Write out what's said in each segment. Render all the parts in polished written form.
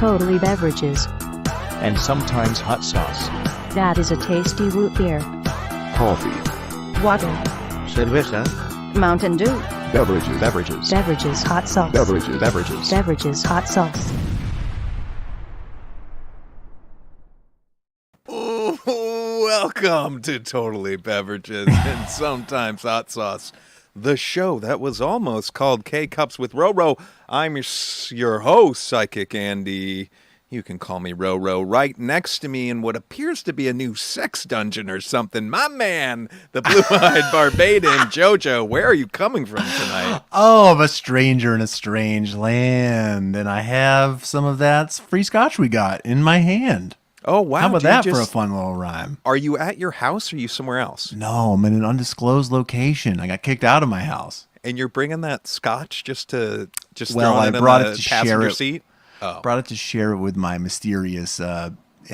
Totally Beverages. And sometimes hot sauce. That is a tasty root beer. Coffee. Water. Cerveza. Mountain Dew. Beverages. Beverages. Beverages hot sauce. Beverages. Beverages. Beverages hot sauce. Welcome to Totally Beverages and Sometimes Hot Sauce, the show that was almost called K-Cups with Roro. I'm your host, Psychic Andy. You can call me Roro. Right next to me in what appears to be a new sex dungeon or something, my man, the blue-eyed Barbadian Jojo. Where are you coming from tonight? Oh, I'm a stranger in a strange land, and I have some of that free scotch we got in my hand. Oh, wow. How about that for a fun little rhyme? Are you at your house or are you somewhere else? No, I'm in an undisclosed location. I got kicked out of my house. And you're bringing that scotch just Well, throwing I it brought in it the to share passenger it. seat? Oh. Brought it to share it with my mysterious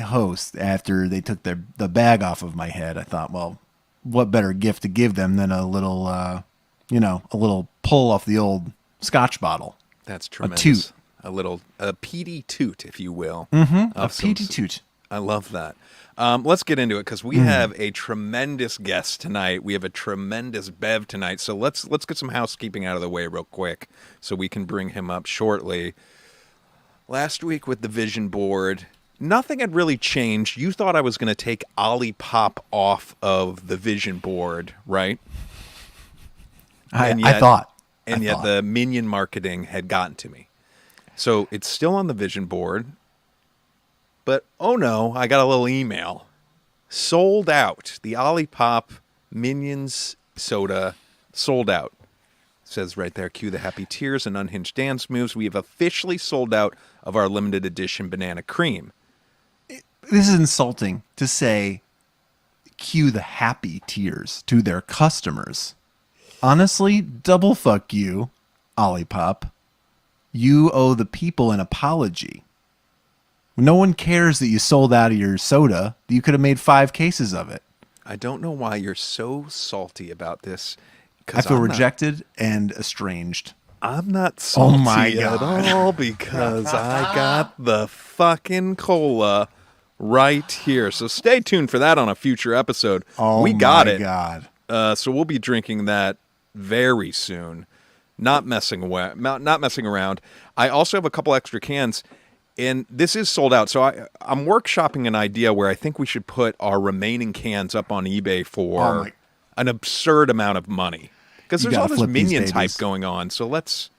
host after they took the bag off of my head. I thought, well, what better gift to give them than a little, a little pull off the old scotch bottle. That's tremendous. A toot. A peaty toot, if you will. Mm-hmm. A peaty toot. I love that. Let's get into it because we have a tremendous guest tonight. We have a tremendous Bev tonight. So let's get some housekeeping out of the way real quick so we can bring him up shortly. Last week with the vision board, nothing had really changed. You thought I was going to take Olipop off of the vision board, right? I thought. And yet the minion marketing had gotten to me. So it's still on the vision board. But, oh no, I got a little email. Sold out. The Olipop Minions soda sold out. It says right there, cue the happy tears and unhinged dance moves. We have officially sold out of our limited edition banana cream. This is insulting to say, cue the happy tears to their customers. Honestly, double fuck you, Olipop. You owe the people an apology. No one cares that you sold out of your soda. You could have made 5 cases of it. I don't know why you're so salty about this. I feel rejected and estranged. I'm not salty God. at all because I got the fucking cola right here. So stay tuned for that on a future episode. Oh, we got my it. God. So we'll be drinking that very soon. Not messing around. I also have a couple extra cans. And this is sold out, so I'm workshopping an idea where I think we should put our remaining cans up on eBay for an absurd amount of money. Because there's all this Minions hype going on, so let's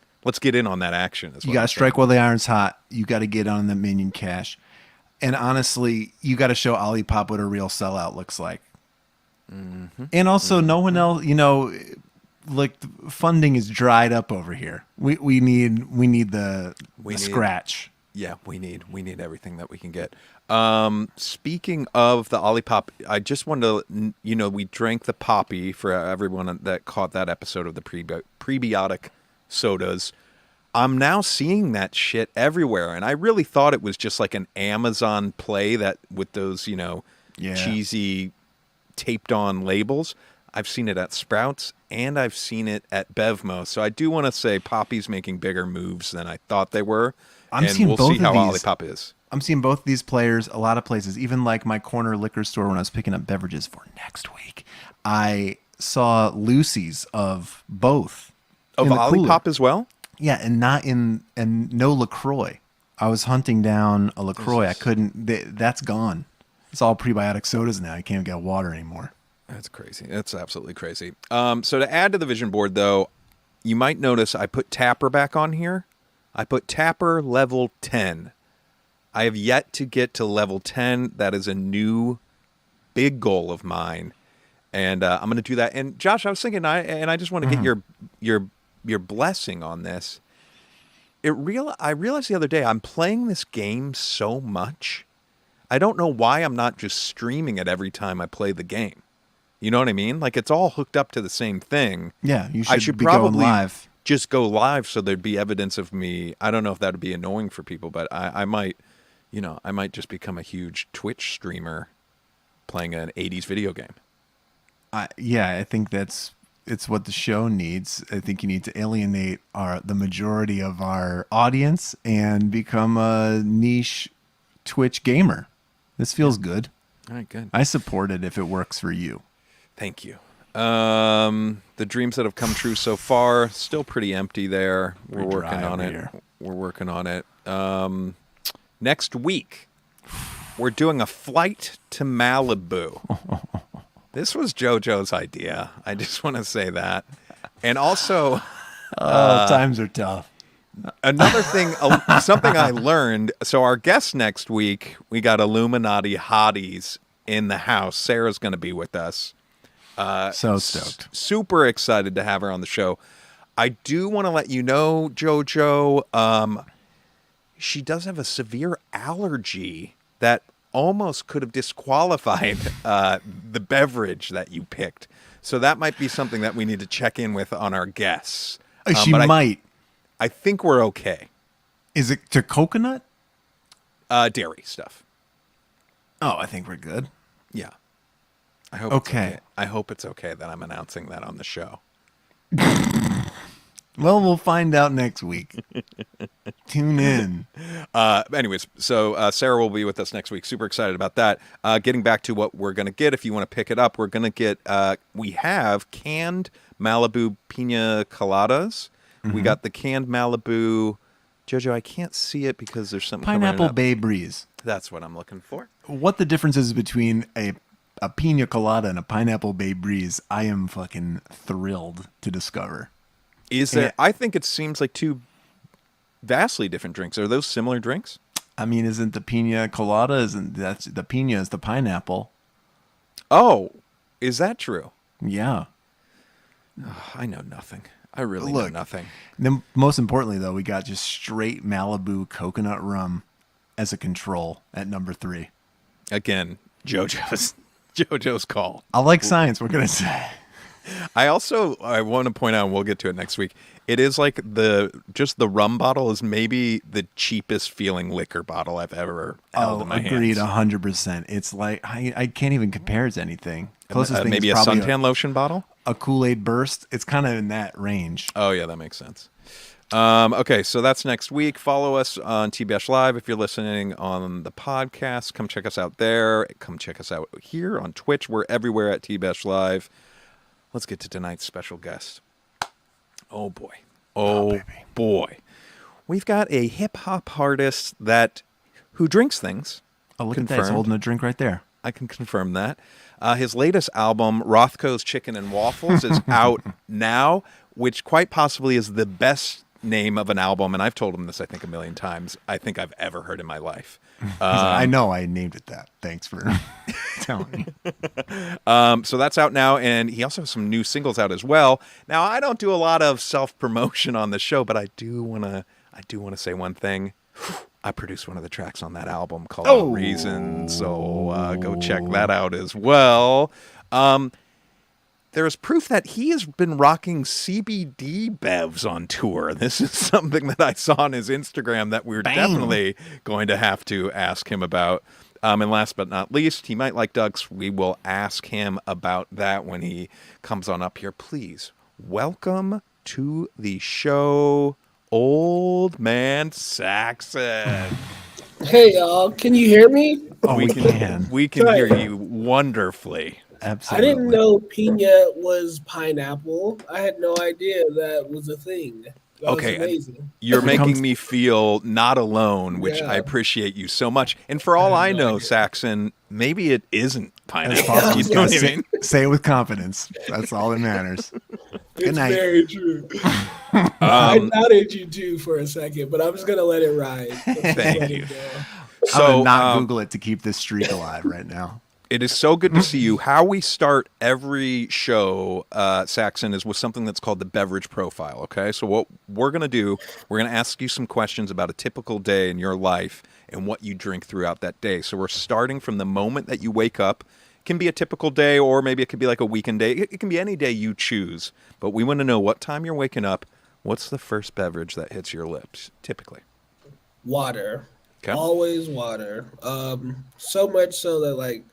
get in on that action. You got to strike while the iron's hot. You got to get on the Minion cash. And honestly, you got to show Olipop what a real sellout looks like. Mm-hmm. And also, no one else, like funding is dried up over here. We need the scratch. Yeah, we need everything that we can get. Speaking of the Olipop, I just wanted to, we drank the Poppy for everyone that caught that episode of the prebiotic sodas. I'm now seeing that shit everywhere, and I really thought it was just like an Amazon play that with those, cheesy taped on labels. I've seen it at Sprouts, and I've seen it at Bevmo. So I do want to say Poppy's making bigger moves than I thought they were. We'll see how Olipop is. I'm seeing both these players a lot of places, even like my corner liquor store when I was picking up beverages for next week. I saw Lucy's of both. Of Olipop as well? Yeah, and no LaCroix. I was hunting down a LaCroix. I couldn't. That's gone. It's all prebiotic sodas now. You can't get water anymore. That's crazy. That's absolutely crazy. So to add to the vision board, though, you might notice I put Tapper back on here. I put Tapper level 10. I have yet to get to level 10. That is a new big goal of mine. And I'm going to do that. And Josh, I was thinking, I just want to get your blessing on this. I realized the other day, I'm playing this game so much. I don't know why I'm not just streaming it every time I play the game. You know what I mean? Like, it's all hooked up to the same thing. Yeah, you should be probably going live. Just go live so there'd be evidence of me. I don't know if that would be annoying for people, but I might just become a huge Twitch streamer playing an 80s video game. I think that's it's what the show needs. I think you need to alienate the majority of our audience and become a niche Twitch gamer. This feels good. All right, good. I support it if it works for you. Thank you. The dreams that have come true so far, still pretty empty there. We're Pretty working dry on over it. here. We're working on it. Next week, we're doing a flight to Malibu. This was JoJo's idea. I just want to say that. And also, Times are tough. another thing, something I learned. So our guest next week, we got Illuminati hotties in the house. Sarah's going to be with us. So stoked. Super excited to have her on the show. I do want to let you know, JoJo, she does have a severe allergy that almost could have disqualified the beverage that you picked. So that might be something that we need to check in with on our guests. She But might. I think we're okay. Is it to coconut? Dairy stuff. Oh, I think we're good. Yeah. I hope Okay. It's okay. I hope it's okay that I'm announcing that on the show. Well, we'll find out next week. Tune in. Anyways, so Sarah will be with us next week. Super excited about that. Getting back to what we're going to get, if you want to pick it up, we're going to get, we have canned Malibu Pina Coladas. Mm-hmm. We got the canned Malibu. JoJo, I can't see it because there's something covering it Pineapple up. Bay Breeze. That's what I'm looking for. What the difference is between a pina colada and a Pineapple Bay Breeze, I am fucking thrilled to discover. Is there? I think it seems like two vastly different drinks. Are those similar drinks? I mean, isn't the pina colada? Isn't that's the pina is the pineapple? Oh, is that true? Yeah. I know nothing. I really know nothing. Then, most importantly, though, we got just straight Malibu coconut rum as a control at number 3. Again, JoJo's call. I like science. We're gonna say. I want to point out, and we'll get to it next week. It is like the rum bottle is maybe the cheapest feeling liquor bottle I've ever held in my agreed, hands. 100%. It's like I can't even compare it to anything. Closest thing Maybe is a probably suntan lotion bottle. a Kool-Aid Burst. It's kind of in that range. Oh yeah, that makes sense. Okay, so that's next week. Follow us on TBASHLIVE if you're listening on the podcast. Come check us out there. Come check us out here on Twitch. We're everywhere at TBASHLIVE. Let's get to tonight's special guest. Oh boy. Oh boy. We've got a hip hop artist who drinks things. Oh, look at that. He's holding a drink right there. I can confirm that. His latest album, Rothko's Chicken and Waffles, is out now, which quite possibly is the best name of an album, and I've told him this, I think, a million times, I think I've ever heard in my life. I know I named it that. Thanks for telling me. So that's out now, and he also has some new singles out as well. Now, I don't do a lot of self-promotion on the show, but I do want to say one thing. I produced one of the tracks on that album called Reason, so go check that out as well. There is proof that he has been rocking CBD bevs on tour. This is something that I saw on his Instagram that we're definitely going to have to ask him about. And last but not least, he might like ducks. We will ask him about that when he comes on up here. Please welcome to the show, Old Man Saxon. Hey, y'all. Can you hear me? Oh, we can. We can hear you wonderfully. Absolutely. I didn't know pina was pineapple. I had no idea that was a thing. That Okay, was amazing. You're making me feel not alone, which I appreciate you so much. And for all I know, Saxon, maybe it isn't pineapple. You know what I mean? Say it with confidence. That's all that matters. Good It's night. very true. I doubted you too for a second, but I'm just gonna let it ride. Thank you. I'm So gonna not Google it to keep this streak alive right now. it is so good to see you. How we start every show, Saxon, is with something that's called the beverage profile. Okay, so what we're gonna do, we're gonna ask you some questions about a typical day in your life and what you drink throughout that day. So we're starting from the moment that you wake up. It can be a typical day, or maybe it could be like a weekend day. It can be any day you choose. But we want to know what time you're waking up. What's the first beverage that hits your lips, typically? Water. Okay. Always water. So much so that like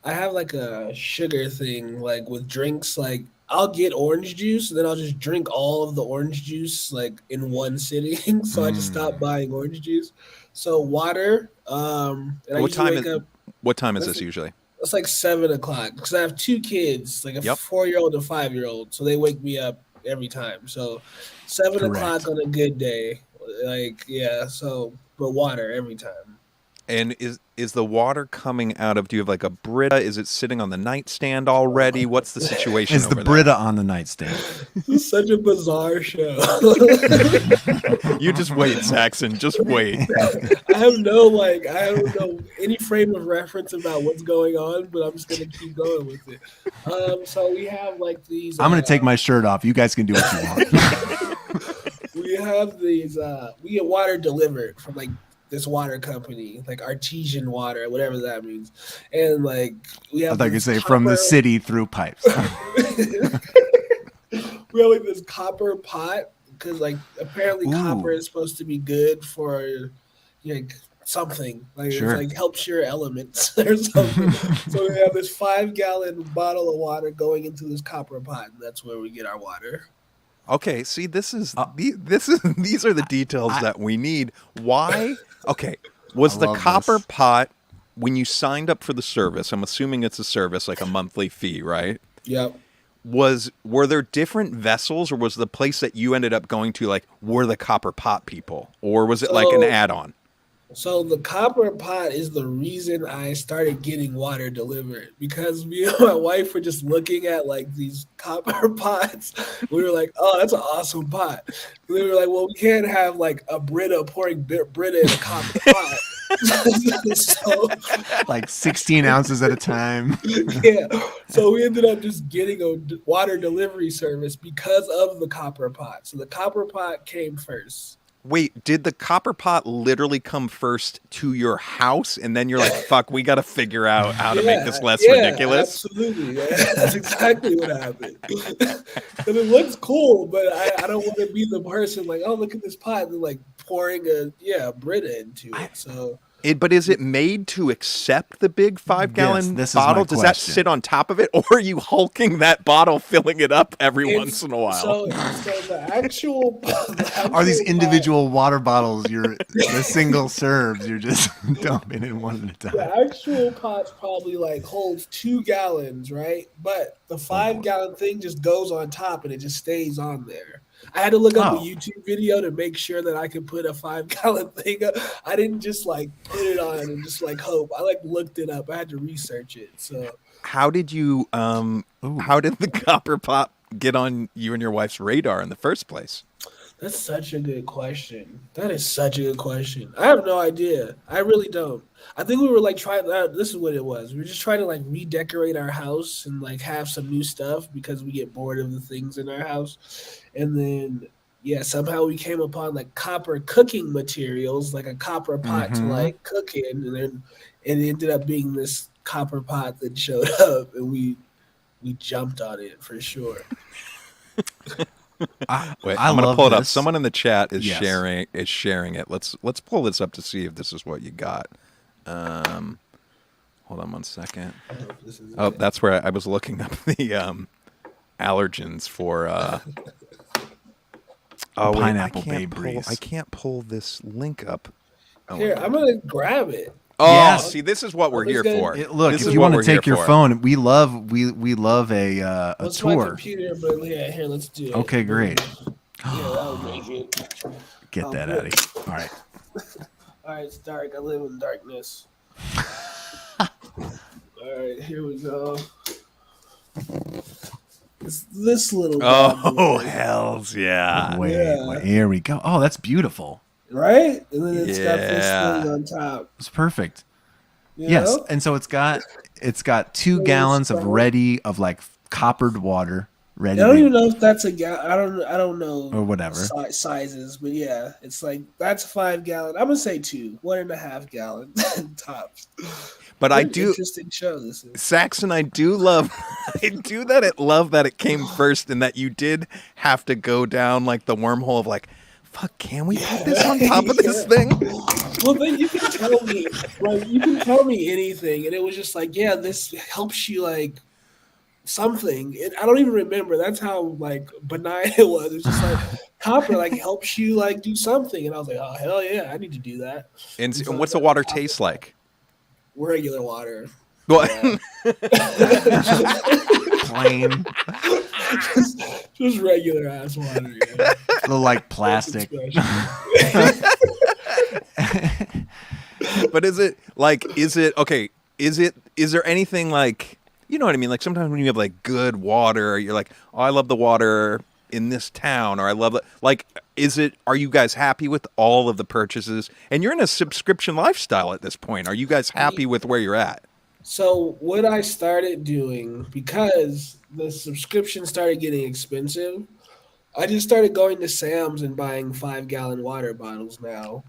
I have like a sugar thing, like with drinks, like I'll get orange juice and then I'll just drink all of the orange juice like in one sitting. So I just stopped buying orange juice. So water. And I usually wake up. What time is this usually? It's like 7 o'clock because I have 2 kids, like a 4-year-old and a 5-year-old. So they wake me up every time. So 7 o'clock on a good day. Like, yeah. So, but water every time. And is the water coming out of, do you have like a Brita? Is it sitting on the nightstand already? What's the situation Is the over Brita on the nightstand? It's such a bizarre show. You just wait, Saxon. Just wait. I don't know any frame of reference about what's going on, but I'm just gonna keep going with it. So we have like these. I'm gonna take my shirt off. You guys can do what you want. We have these. We get water delivered from like this water company, like artesian water, whatever that means, and like we have. I thought you'd say from the city through pipes. We have like this copper pot because like apparently copper is supposed to be good for like something like Sure. it's like helps your elements or something. So we have this 5-gallon bottle of water going into this copper pot, and that's where we get our water. Okay, see, these are the details that we need. Why? Okay, was the copper pot when you signed up for the service? I'm assuming it's a service, like a monthly fee, right? Yep. Were there different vessels, or was the place that you ended up going to like were the copper pot people, or was it like an add-on? So the copper pot is the reason I started getting water delivered, because me and my wife were just looking at like these copper pots. We were like, oh, that's an awesome pot. And we were like, well, we can't have like a Brita pouring Brita in a copper pot. So, Like 16 ounces at a time. yeah. So we ended up just getting a water delivery service because of the copper pot. So the copper pot came first. Wait, did the copper pot literally come first to your house, and then you're like, fuck, we got to figure out how to make this less ridiculous? Absolutely. Yeah. That's exactly what happened. And it looks cool, but I don't want to be the person like, oh, look at this pot, and like pouring a Brita into it. So. But is it made to accept the big 5-gallon This is bottle? my Does that question. sit on top of it, or are you hulking that bottle, filling it up every once in a while? So the actual Are these pot- individual water bottles? The single serves. You're just dumping in one at a time. The actual pot probably like holds 2 gallons, right? But the 5-gallon thing just goes on top and it just stays on there. I had to look up a YouTube video to make sure that I could put a 5-gallon thing up. I didn't just like put it on and just like hope. I like looked it up. I had to research it. So How did you? How did the copper pot get on you and your wife's radar in the first place? that's such a good question. That is such a good question. I have no idea. I really don't. I think we were like trying. This is what it was. We were just trying to like redecorate our house and like have some new stuff because we get bored of the things in our house. And then somehow we came upon like copper cooking materials, like a copper pot to like cook in, and then it ended up being this copper pot that showed up, and we jumped on it for sure. Wait, I I'm gonna love pull it up. this. Someone in the chat is Yes. sharing it. Let's pull this up to see if this is what you got. Hold on one second. Oh, that's where I was looking up the allergens for. Oh, wait, Pineapple Bay Breeze. I can't pull this link up. Oh, Here, I'm gonna grab it. Oh, Yes. see, this is what we're here for. Look, This if is you what want to we're here take your for. phone, we love a What's my tour. computer? But yeah, here, let's do it. Okay, great. Yeah, that'll make it. Get that out of here. All right. All right, it's dark. I live in darkness. All right, here we go. It's this little. bad Oh, boy, hells yeah. Wait, here we go. Oh, that's beautiful. right? And then it's got this Yeah. thing on top. It's perfect. you Yes, know? and so it's got 2 gallons of like coppered water ready. I don't to- even know if that's a gallon. I don't know. Or whatever. Sizes, but yeah, it's like that's 5 gallon. I'm gonna say 2, 1.5 gallon tops. But What I an do, interesting show this is. Saxon, I do love that it came first and that you did have to go down like the wormhole of like, fuck, can we put this on top of this thing? Well, then you can tell me anything, and it was just like, yeah, this helps you like something. I don't even remember. That's how like benign it was. It's just like copper like helps you like do something, and I was like, oh hell yeah, I need to do that. And So what's I the water got taste copper. like? Regular water. Well, Plain, just regular ass water. Yeah. like plastic. but is it okay? Is there anything like, you know what I mean? Like sometimes when you have like good water, you're like, oh, I love the water in this town, or I love it. Like, are you guys happy with all of the purchases? And you're in a subscription lifestyle at this point. Are you guys happy with where you're at? So what I started doing, because the subscription started getting expensive, I just started going to Sam's and buying 5-gallon water bottles now.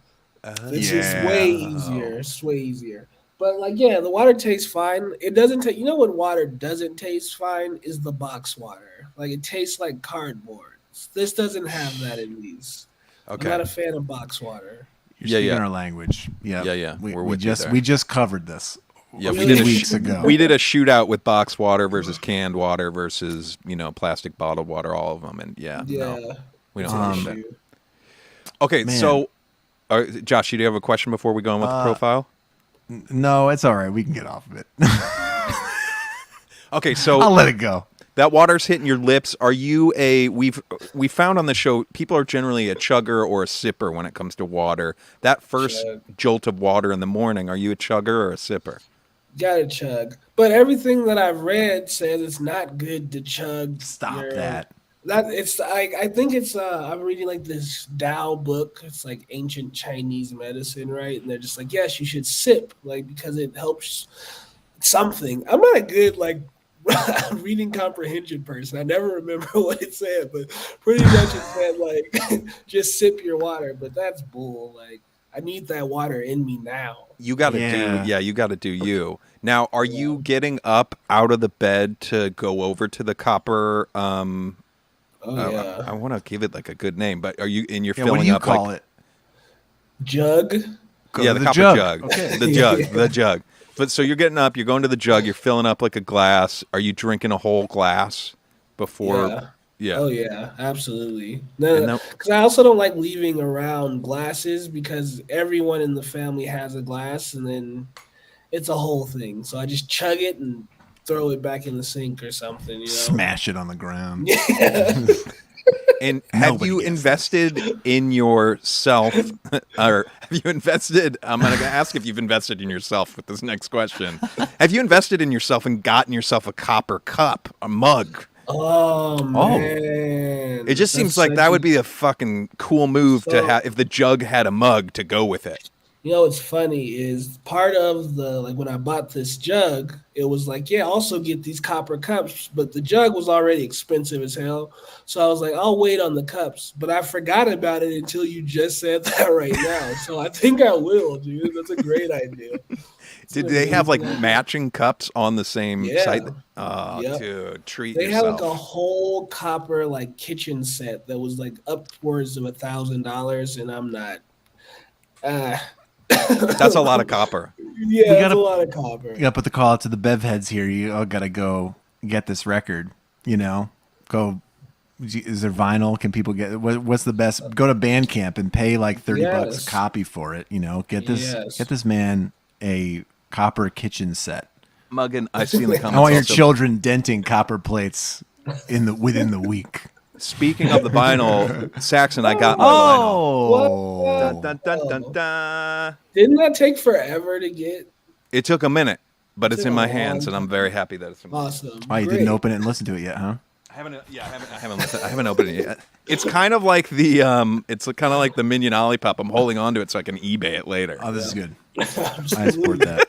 It's just way easier. It's way easier. But like, yeah, the water tastes fine. It doesn't taste. You know what water doesn't taste fine is the box water. Like it tastes like cardboard. This doesn't have that in these. Okay. I'm not a fan of box water. You're speaking our language. Yeah, yeah. We just covered this. Yeah, we did weeks ago. We did a shootout with box water versus canned water versus plastic bottled water, all of them, and no, we don't do that. Okay, man. So Josh, do you have a question before we go on with the profile? No, it's all right. We can get off of it. Okay, so I'll let it go. That water's hitting your lips. Are you we found on the show people are generally a chugger or a sipper when it comes to water. That first jolt of water in the morning, are you a chugger or a sipper? Gotta chug. But everything that I've read says it's not good to chug. Stop that. I think it's I'm reading like this Tao book. It's like ancient Chinese medicine, right? And they're just like, yes, you should sip, like because it helps something. I'm not a good like reading comprehension person. I never remember what it said, but pretty much it said like just sip your water. But that's bull. Like I need that water in me now. You got to you got to do you. Now, are you getting up out of the bed to go over to the copper? I want to give it like a good name, but are you? And you're filling what do you up call like it? Jug. The copper jug. Okay. The jug. But so you're getting up, you're going to the jug, you're filling up like a glass. Are you drinking a whole glass before? Yeah. Oh yeah, absolutely. Because I also don't like leaving around glasses because everyone in the family has a glass, and then it's a whole thing. So I just chug it and throw it back in the sink or something. You know? Smash it on the ground. Yeah. And have you invested in yourself, or have you invested? I'm going to ask if you've invested in yourself with this next question. Have you invested in yourself and gotten yourself a copper cup, a mug? Oh man! It just seems like that would be a fucking cool move to have if the jug had a mug to go with it. You know what's funny is part of the like when I bought this jug, it was like, yeah, also get these copper cups, but the jug was already expensive as hell. So I was like, I'll wait on the cups, but I forgot about it until you just said that right now. So I think I will, dude. That's a great idea. Did they have like matching cups on the same site? Oh, dude, treat yourself. They had like a whole copper like kitchen set that was like upwards of $1,000, and I'm not. That's a lot of copper. Yeah, that's a lot of copper. You gotta put the call out to the bev heads here. You all gotta go get this record. You know, go. Is there vinyl? Can people get? What's the best? Go to Bandcamp and pay like $30 a copy for it. You know, get this man a copper kitchen set. Muggin, I see in the comments. I want your children denting copper plates within the week. Speaking of the vinyl, Saxon, I got my vinyl. Dun, dun, dun, dun. Didn't that take forever to get? It took a minute, but it's in my hands, and I'm very happy that it's in my hands. Awesome. Oh, you didn't open it and listen to it yet, huh? I haven't opened it yet. It's kind of like the Minion Olipop. I'm holding on to it so I can eBay it later. Oh, this is good. I support that.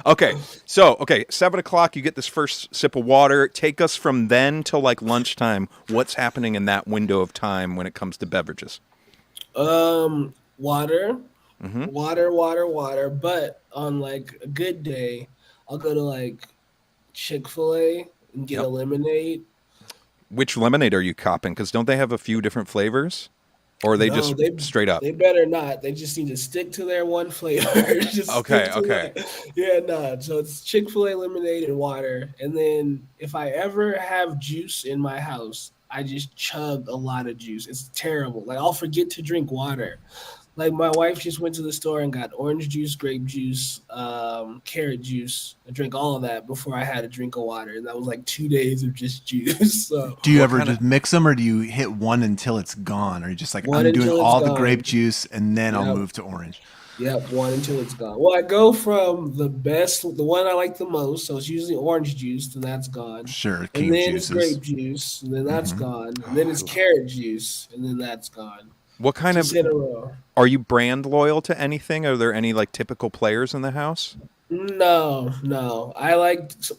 Okay, 7 o'clock, you get this first sip of water. Take us from then till like lunchtime. What's happening in that window of time when it comes to beverages? Water, water. But on like a good day, I'll go to like Chick-fil-A and get a lemonade. Which lemonade are you copping? Because don't they have a few different flavors? or are they No, just straight up? They better not. They just need to stick to their one flavor. Just Okay, stick to okay. Yeah, no. So it's Chick-fil-A lemonade and water. And then if I ever have juice in my house, I just chug a lot of juice. It's terrible. Like I'll forget to drink water. Like my wife just went to the store and got orange juice, grape juice, carrot juice. I drank all of that before I had a drink of water, and that was like 2 days of just juice. So Do you What ever kinda- just mix them, or do you hit one until it's gone? Or you just like, One I'm doing until it's all the gone. grape juice and then I'll Yep. move to orange? Yep, one until it's gone. Well, I go from the one I like the most, so it's usually orange juice, then that's gone. Sure, And king then it's juices. grape juice, and then that's Mhm. gone. And then it's carrot juice, and then that's gone. What kind of Just in a row. are you brand loyal to anything? Are there any like typical players in the house? No.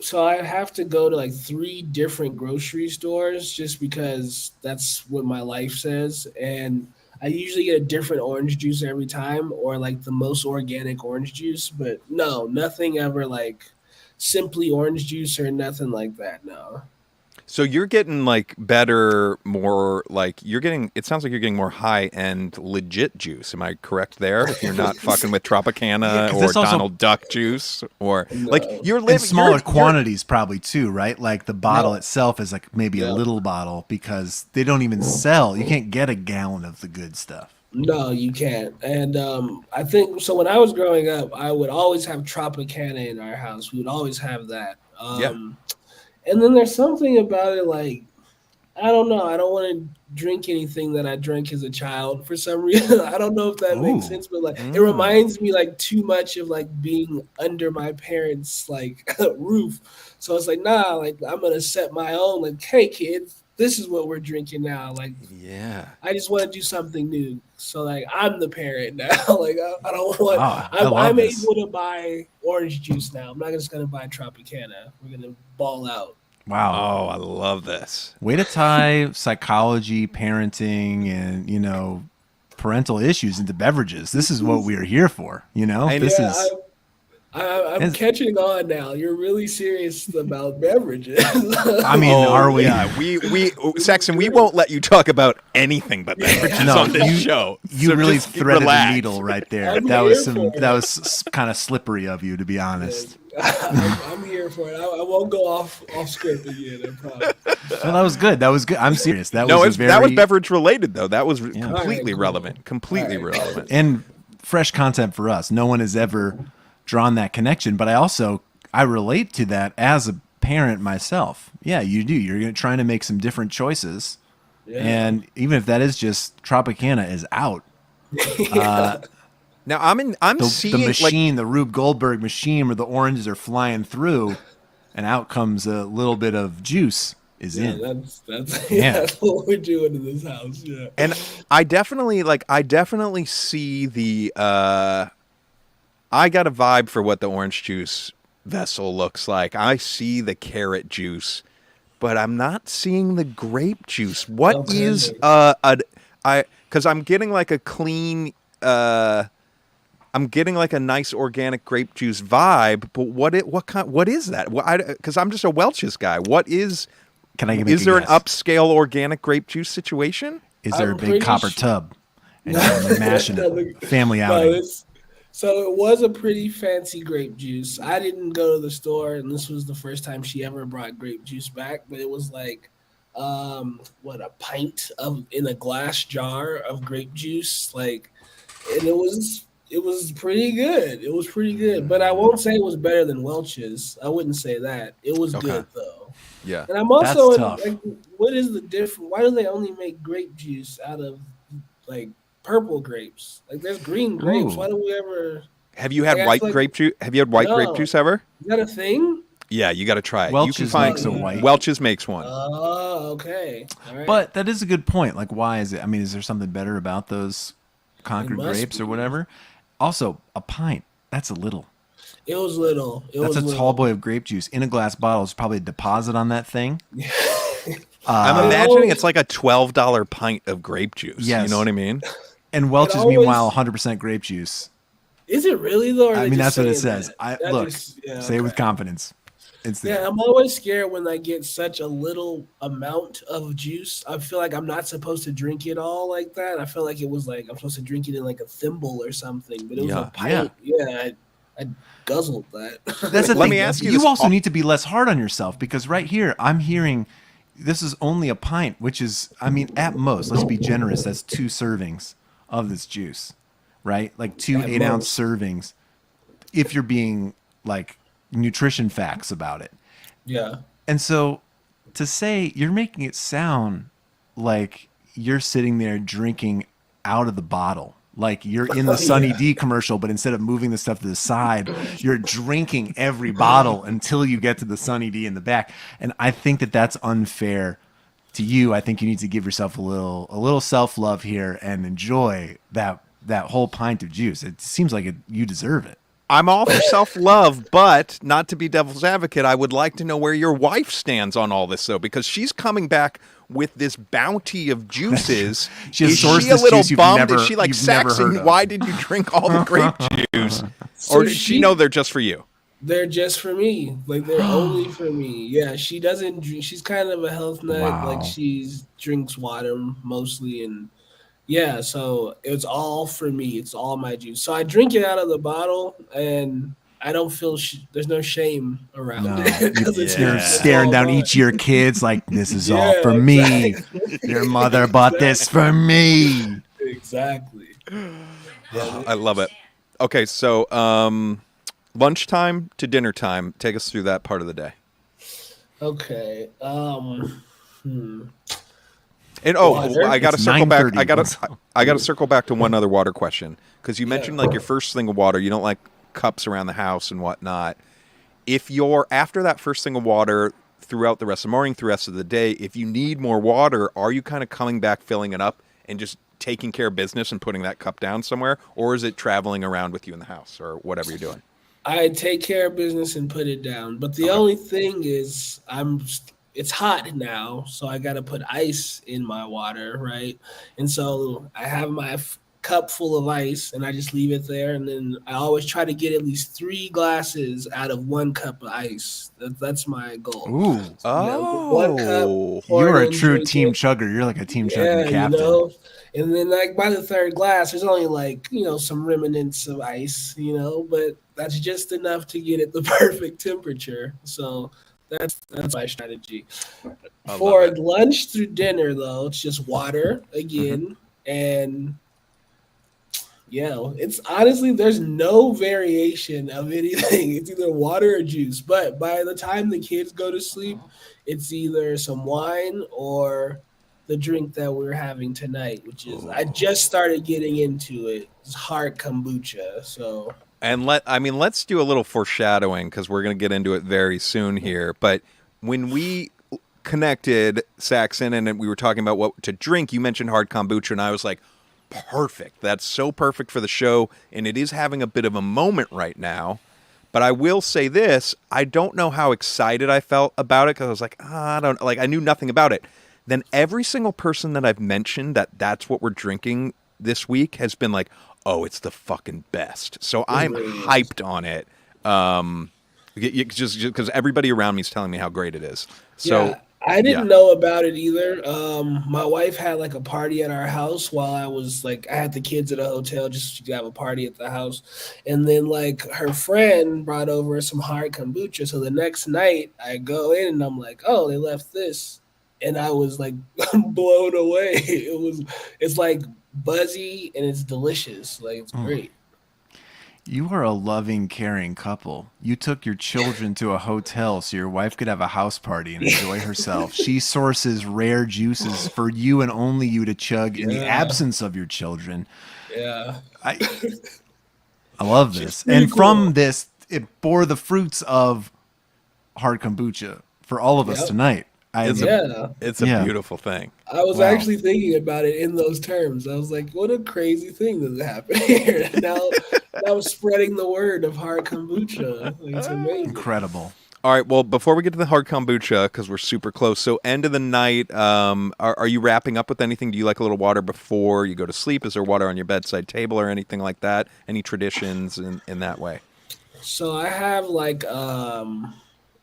So I have to go to like 3 different grocery stores just because that's what my life says. And I usually get a different orange juice every time or like the most organic orange juice. But no, nothing ever like simply orange juice or nothing like that. No. So you're getting like better, more like you're getting. It sounds like you're getting more high end, legit juice. Am I correct there? If you're not fucking with Tropicana 'cause or that's also- Donald Duck juice, or No. like you're In living smaller you're- quantities, probably too, right? Like the bottle Yeah. itself is like maybe a Yeah. little bottle because they don't even sell. You can't get a gallon of the good stuff. No, you can't. And I think so. When I was growing up, I would always have Tropicana in our house. We would always have that. Yeah. And then there's something about it, like I don't know. I don't want to drink anything that I drank as a child for some reason. I don't know if that makes Ooh. sense, but like it Mm. reminds me like too much of like being under my parents' like roof. So it's like nah, like I'm gonna set my own. Like hey kids, this is what we're drinking now. Like Yeah. I just want to do something new. So like I'm the parent now. Like I don't want. Wow, I love I'm this. able to buy orange juice now. I'm not just gonna buy Tropicana. We're gonna ball out. Wow. Oh, I love this. Way to tie psychology, parenting, and parental issues into beverages. This is what we are here for. I- This Yeah, is I'm It's- catching on now. You're really serious about beverages. I mean, Oh, are we? Yeah, we Saxon, we won't let you talk about anything but beverages No, on this you- show. You So really just threaded relax. the needle right there. I'm That was here some. for it. That was kind of slippery of you, to be honest. I'm here for it. I won't go off script again. I promise. Well, that was good. That was good. I'm serious. That No, was a very that was beverage related though. That was completely All right, cool. relevant. Completely All right. relevant. and fresh content for us. No one has ever drawn that connection, but I relate to that as a parent myself. Yeah, you do. You're trying to make some different choices, Yeah. and even if that is just Tropicana is out. Now I'm The seeing machine, the Rube Goldberg machine, where the oranges are flying through, and out comes a little bit of juice is Yeah, in. that's Yeah. that's what we're doing in this house. Yeah. and I definitely see the I got a vibe for what the orange juice vessel looks like. I see the carrot juice, but I'm not seeing the grape juice. What Okay. is because I'm getting like a clean I'm getting like a nice organic grape juice vibe, but what is that? Because I'm just a Welch's guy. What is Can I give is there guess? an upscale organic grape juice situation? Is there I'm a big pretty copper su- tub? And you're mashing No, it. Family No, outing. so it was a pretty fancy grape juice. I didn't go to the store, and this was the first time she ever brought grape juice back. But it was like, a pint in a glass jar of grape juice, like, and it was pretty good. It was pretty good, but I won't say it was better than Welch's. I wouldn't say that. It was Okay. good though. Yeah. And I'm also That's tough. like, what is the difference? Why do they only make grape juice out of like purple grapes? Like there's green grapes. Ooh. Why do we ever? Have you had Like, I white feel like- grape juice? Have you had white grape No. juice ever? Is that a thing? Yeah, you got to try it. You Welch's can find makes a white. Welch's makes one. Oh, okay. All right. But that is a good point. Like, why is it? I mean, is there something better about those Concord It must grapes or be. whatever? Also, a pint. That's a little. it was little. That's a tall boy of grape juice in a glass bottle. There's probably a deposit on that thing. I'm it imagining always- it's like a $12 pint of grape juice. Yes. You know what I mean? And Welch's, always- meanwhile, 100% grape juice. Is it really though? Or are I they mean, just that's what it saying says. that? That Look, just- yeah, say it with okay. confidence. It's Yeah, there. I'm always scared when I get such a little amount of juice. I feel like I'm not supposed to drink it all like that. I feel like it was like I'm supposed to drink it in like a thimble or something, but it was a Yeah. pint. Yeah, I guzzled that. That's the Let thing. me ask you You this. also need to be less hard on yourself because right here I'm hearing this is only a pint, which is, I mean, at most, let's be generous. That's 2 servings of this juice, right? Like 2 At 8-ounce most. servings. If you're being like nutrition facts about it. Yeah. And so to say you're making it sound like you're sitting there drinking out of the bottle, like you're in the Sunny D commercial, but instead of moving the stuff to the side, you're drinking every bottle until you get to the Sunny D in the back. And I think that that's unfair to you. I think you need to give yourself a little self-love here and enjoy that whole pint of juice. It seems like you deserve it. I'm all for self-love, but not to be devil's advocate, I would like to know where your wife stands on all this, though, because she's coming back with this bounty of juices. She has Is sourced she a this little juice you've bummed? never- Is she like, you've never heard Saxon, of. why did you drink all the grape juice? So Or did she know they're just for you? They're just for me. Like they're only for me. Yeah, she doesn't drink. She's kind of a health nut. Wow. Like she drinks water mostly, and yeah, so it's all for me. It's all my juice. So I drink it out of the bottle, and I don't feel there's no shame around No, it. 'Cause you're it's staring all down mine. each of your kids like, this is all Yeah, for me. exactly. Your mother bought this for me. Exactly. I love it. Okay, so lunchtime to dinner time. Take us through that part of the day. Okay. And Water? I got to It's circle back. 9:30. I got to circle back to one other water question because you mentioned like your first thing of water. You don't like cups around the house and whatnot. If you're after that first thing of water throughout the rest of the morning, through the rest of the day, if you need more water, are you kind of coming back, filling it up, and just taking care of business and putting that cup down somewhere, or is it traveling around with you in the house or whatever you're doing? I take care of business and put it down. But the only thing is it's hot now, so I got to put ice in my water, right? And so I have my cup full of ice and I just leave it there. And then I always try to get at least 3 glasses out of 1 cup of ice. That's my goal. Ooh, One cup, pour you're it a in, true drink team it. chugger. You're like a team Yeah, chugging captain. And then like by the 3rd glass, there's only like, some remnants of ice, but that's just enough to get it the perfect temperature. So that's my strategy. For it. lunch through dinner though, it's just water again. And it's honestly there's no variation of anything. It's either water or juice. But by the time the kids go to sleep, it's either some wine or the drink that we're having tonight, which is I just started getting into it. It's hard kombucha. So And let's do a little foreshadowing because we're going to get into it very soon here. But when we connected, Saxon, and we were talking about what to drink, you mentioned hard kombucha, and I was like, perfect. That's so perfect for the show, and it is having a bit of a moment right now. But I will say this, I don't know how excited I felt about it because I was like, I knew nothing about it. Then every single person that I've mentioned that's what we're drinking this week has been like, oh, it's the fucking best. So I'm hyped on it. Just because everybody around me is telling me how great it is. So I didn't know about it either. My wife had like a party at our house while I was like, I had the kids at a hotel just to have a party at the house. And then like her friend brought over some hard kombucha. So the next night I go in and I'm like, oh, they left this. And I was like blown away. It's like buzzy and it's delicious. Like it's great. You are a loving, caring couple. You took your children to a hotel so your wife could have a house party and enjoy herself. She sources rare juices for you and only you to chug in the absence of your children. Yeah. I love this. And from this, it bore the fruits of hard kombucha for all of us tonight. It's a beautiful thing. I was actually thinking about it in those terms. I was like, what a crazy thing that happened here. Now spreading the word of hard kombucha. Like, it's amazing. Incredible. All right, well, before we get to the hard kombucha, because we're super close, so end of the night, are you wrapping up with anything? Do you like a little water before you go to sleep? Is there water on your bedside table or anything like that? Any traditions in that way? So I have like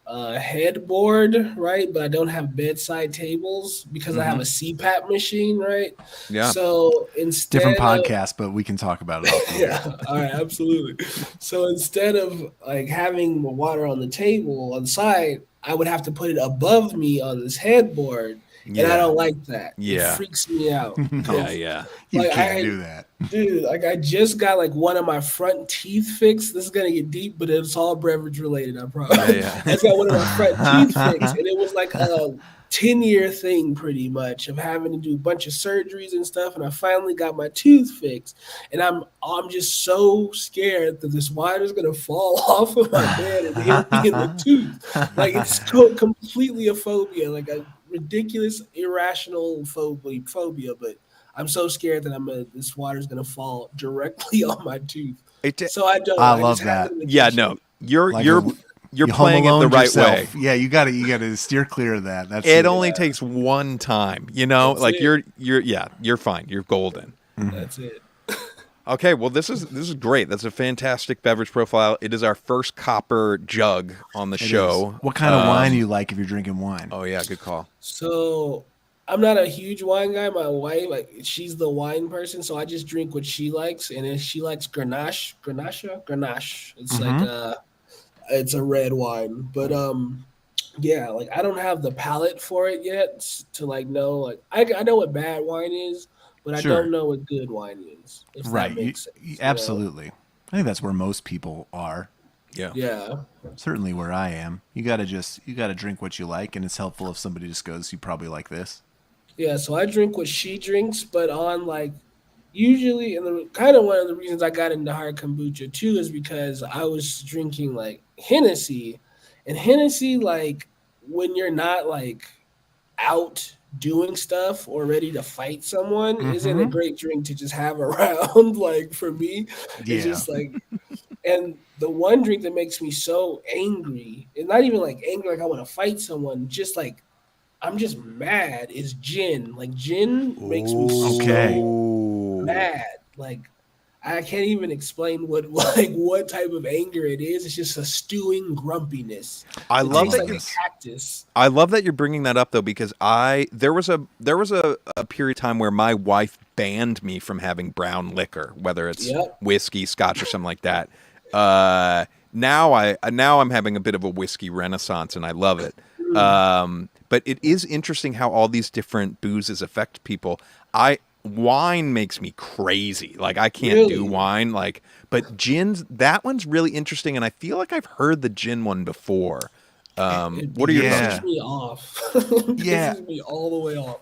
headboard, right? But I don't have bedside tables because I have a CPAP machine, right? Yeah. So instead Different of podcast, but we can talk about it. Off the air. yeah, all right, absolutely. So instead of like having the water on the table on the side, I would have to put it above me on this headboard, and I don't like that. Yeah. It freaks me out. Yeah. You Like, can't do that. Dude, like I just got like one of my front teeth fixed. This is gonna get deep, but it's all beverage related, I promise. Yeah. I just got one of my front teeth fixed, and it was like a 10-year thing pretty much of having to do a bunch of surgeries and stuff. And I finally got my tooth fixed, and I'm just so scared that this water's gonna fall off of my bed and hit me in the tooth. Like it's completely a phobia, like a ridiculous, irrational phobia, but I'm so scared that this water's gonna fall directly on my tooth. So I don't. I just love have that. it in the Yeah, kitchen. no. You're Like you're a- you're You playing it Home the Alone right yourself. way. Yeah, you gotta steer clear of that. That's It only takes one time, you know? That's like it. you're fine. You're golden. That's it. Okay, well this is great. That's a fantastic beverage profile. It is our first copper jug on the It show. is. What kind of wine do you like if you're drinking wine? Oh yeah, good call. So I'm not a huge wine guy. My wife, like, she's the wine person, so I just drink what she likes, and if she likes Grenache. It's like it's a red wine, but yeah, like I don't have the palate for it yet to like know. Like I know what bad wine is, but Sure. I don't know what good wine is. If Right. that makes sense. you know? Absolutely. I think that's where most people are. Yeah. Yeah. Certainly where I am. You gotta drink what you like, and it's helpful if somebody just goes, "You probably like this." Yeah, so I drink what she drinks, but on like usually, and the kind of one of the reasons I got into hard kombucha too is because I was drinking like Hennessy, and Hennessy, like when you're not like out doing stuff or ready to fight someone, isn't a great drink to just have around. Like for me, Yeah. it's just like, and the one drink that makes me so angry, and not even like angry, like I want to fight someone, just like I'm just mad is gin. Like gin makes me Okay. so mad. Like I can't even explain what type of anger it is. It's just a stewing grumpiness. I It love tastes that like a cactus. I love that you're bringing that up though, because there was a period of time where my wife banned me from having brown liquor, whether it's Yep. whiskey, scotch, or something like that. Now I'm having a bit of a whiskey renaissance, and I love it. But it is interesting how all these different boozes affect people. Wine makes me crazy. Like I can't do Really? wine. Like, but gin, that one's really interesting, and I feel like I've heard the gin one before. What are your Yeah. thoughts? Pisses me off. Yeah. Pisses me all the way off.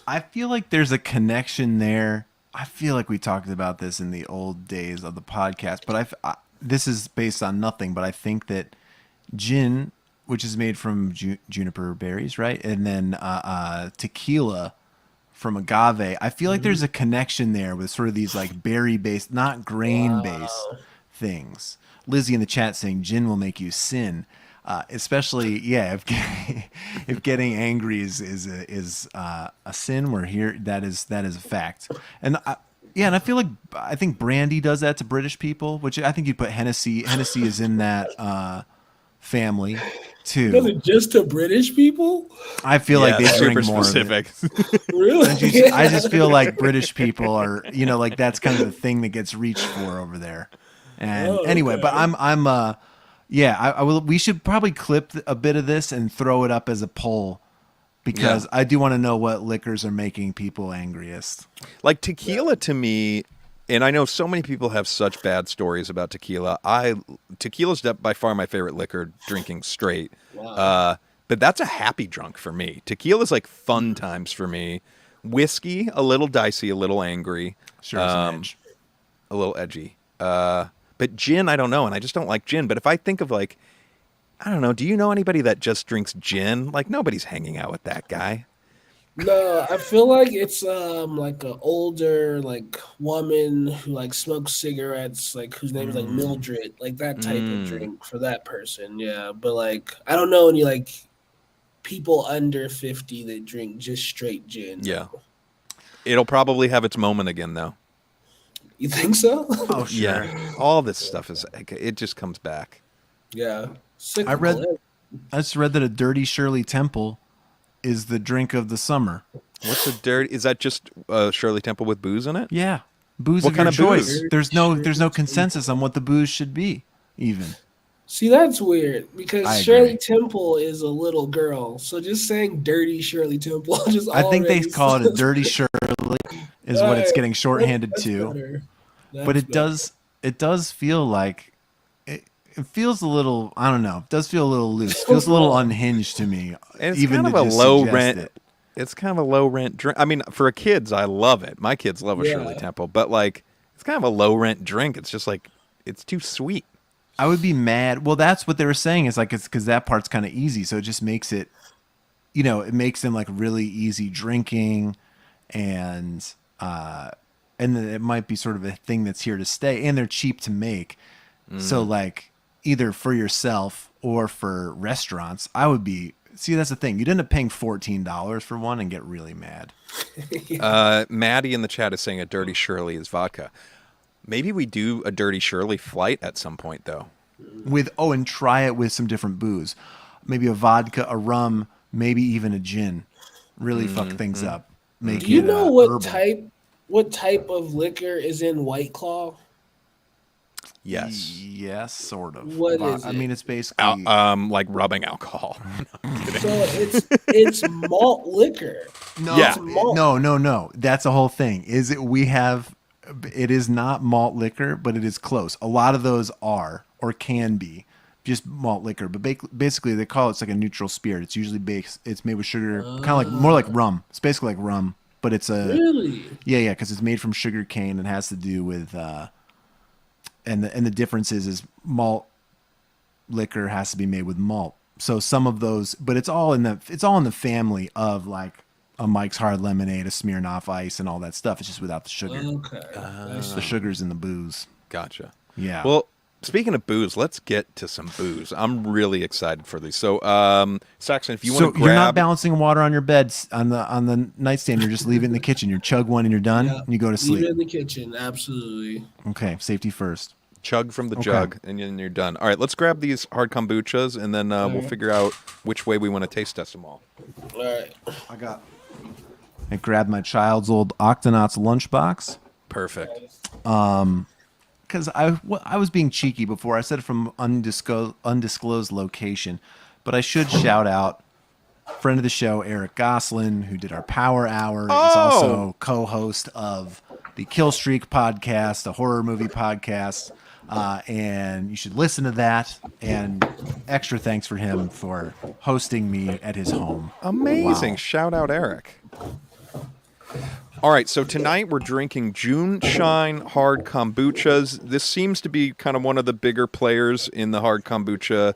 I feel like there's a connection there. I feel like we talked about this in the old days of the podcast, but this is based on nothing, but I think that gin, which is made from juniper berries, right? And then tequila from agave. I feel like there's a connection there with sort of these like berry-based, not grain-based things. Lizzie in the chat saying gin will make you sin. Especially, yeah, if getting angry is a sin, we're here. That is a fact. And and I think brandy does that to British people, which I think you put Hennessy. Hennessy is in that family too. Does it just to British people? I feel like they super drink more of it. specific. Really? I just feel like British people are, like that's kind of the thing that gets reached for over there. And anyway, but I'm yeah, I will. We should probably clip a bit of this and throw it up as a poll because I do want to know what liquors are making people angriest. Like tequila to me, and I know so many people have such bad stories about tequila. Tequila's by far my favorite liquor, drinking straight. Wow. But that's a happy drunk for me. Tequila's like fun times for me. Whiskey, a little dicey, a little angry. Sure, it's an edge. A little edgy. But gin, I don't know, and I just don't like gin. But if I think of like, I don't know, do you know anybody that just drinks gin? Like nobody's hanging out with that guy. No, I feel like it's like an older like woman who like smokes cigarettes, like whose name is like Mildred, like that type of drink for that person. Yeah, but like I don't know any like people under 50 that drink just straight gin. Yeah. It'll probably have its moment again, though. You think so? Oh, sure. Yeah. All this stuff it just comes back. Yeah. I read I just read that a Dirty Shirley Temple is the drink of the summer. What's a dirty? Is that just Shirley Temple with booze in it? Yeah, booze What of kind your of choice. booze? There's no consensus on what the booze should be, even. See, that's weird because I Shirley agree. Temple is a little girl. So just saying dirty Shirley Temple just I think they already call it a sounds- Dirty Shirley, is what it's getting shorthanded That's to. better. But That's it does feel like it feels a little, I don't know, it does feel a little loose. It feels a little unhinged to me. And it's even kind to of a just low suggest rent. it. It's kind of a low rent drink. I mean, for kids, I love it. My kids love a Shirley Yeah. Temple, but like, it's kind of a low rent drink. It's just like, it's too sweet. I would be mad. Well, that's what they were saying, is like, it's because that part's kind of easy. So it just makes it, it makes them like really easy drinking, and then it might be sort of a thing that's here to stay, and they're cheap to make. So like, either for yourself or for restaurants, I would be. See, that's the thing. You'd end up paying $14 for one and get really mad. Maddie in the chat is saying a Dirty Shirley is vodka. Maybe we do a Dirty Shirley flight at some point, though. And try it with some different booze. Maybe a vodka, a rum, maybe even a gin. Really fuck things up. Make Do you it, know what herbal. type of liquor is in White Claw? Yes. Yes, sort of. What is I it? mean, it's basically Like rubbing alcohol. So it's malt liquor. no, Yeah. It's malt. no. That's the whole thing. It is not malt liquor, but it is close. A lot of those are or can be just malt liquor, but basically they call it, it's like a neutral spirit. It's usually it's made with sugar, kind of like more like rum. It's basically like rum, but it's a Really? yeah, because it's made from sugar cane and has to do with and the difference is malt liquor has to be made with malt. So some of those, but it's all in the family of like a Mike's Hard Lemonade, a Smirnoff Ice, and all that stuff. It's just without the sugar. Okay. The sugar's in the booze. Gotcha. Yeah. Well, speaking of booze, let's get to some booze. I'm really excited for these. So, Saxon, if you want to grab... you're not balancing water on your bed on the nightstand. You're just leave it in the kitchen. You chug one and you're done, Yeah. and you go to Leave it sleep. in the kitchen. Absolutely. Okay, safety first. Chug from the Okay. jug, and then you're done. All right, let's grab these hard kombuchas, and then we'll figure out which way we want to taste test them all. All right. I grabbed my child's old Octonauts lunchbox. Perfect. Because I was being cheeky before. I said it from undisclosed location, but I should shout out friend of the show, Eric Goslin, who did our Power Hour. He's also co-host of the Kill Streak podcast, a horror movie podcast, and you should listen to that. And extra thanks for him for hosting me at his home. Amazing. Wow. Shout out, Eric. All right, so tonight we're drinking JuneShine Hard Kombuchas. This seems to be kind of one of the bigger players in the hard kombucha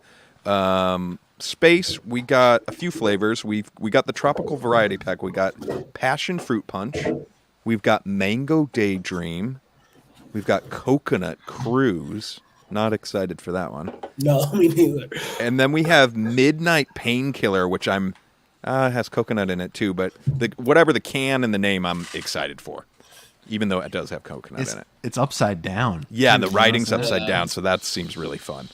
space. We got a few flavors. We got the tropical variety pack. We got passion fruit punch. We've got mango daydream. We've got coconut cruise. Not excited for that one. No, me neither. And then we have midnight painkiller, which has coconut in it too, but whatever the can and the name, I'm excited for, even though it does have coconut in it. It's upside down. Yeah, the writing's Honestly. upside down, so that seems really fun.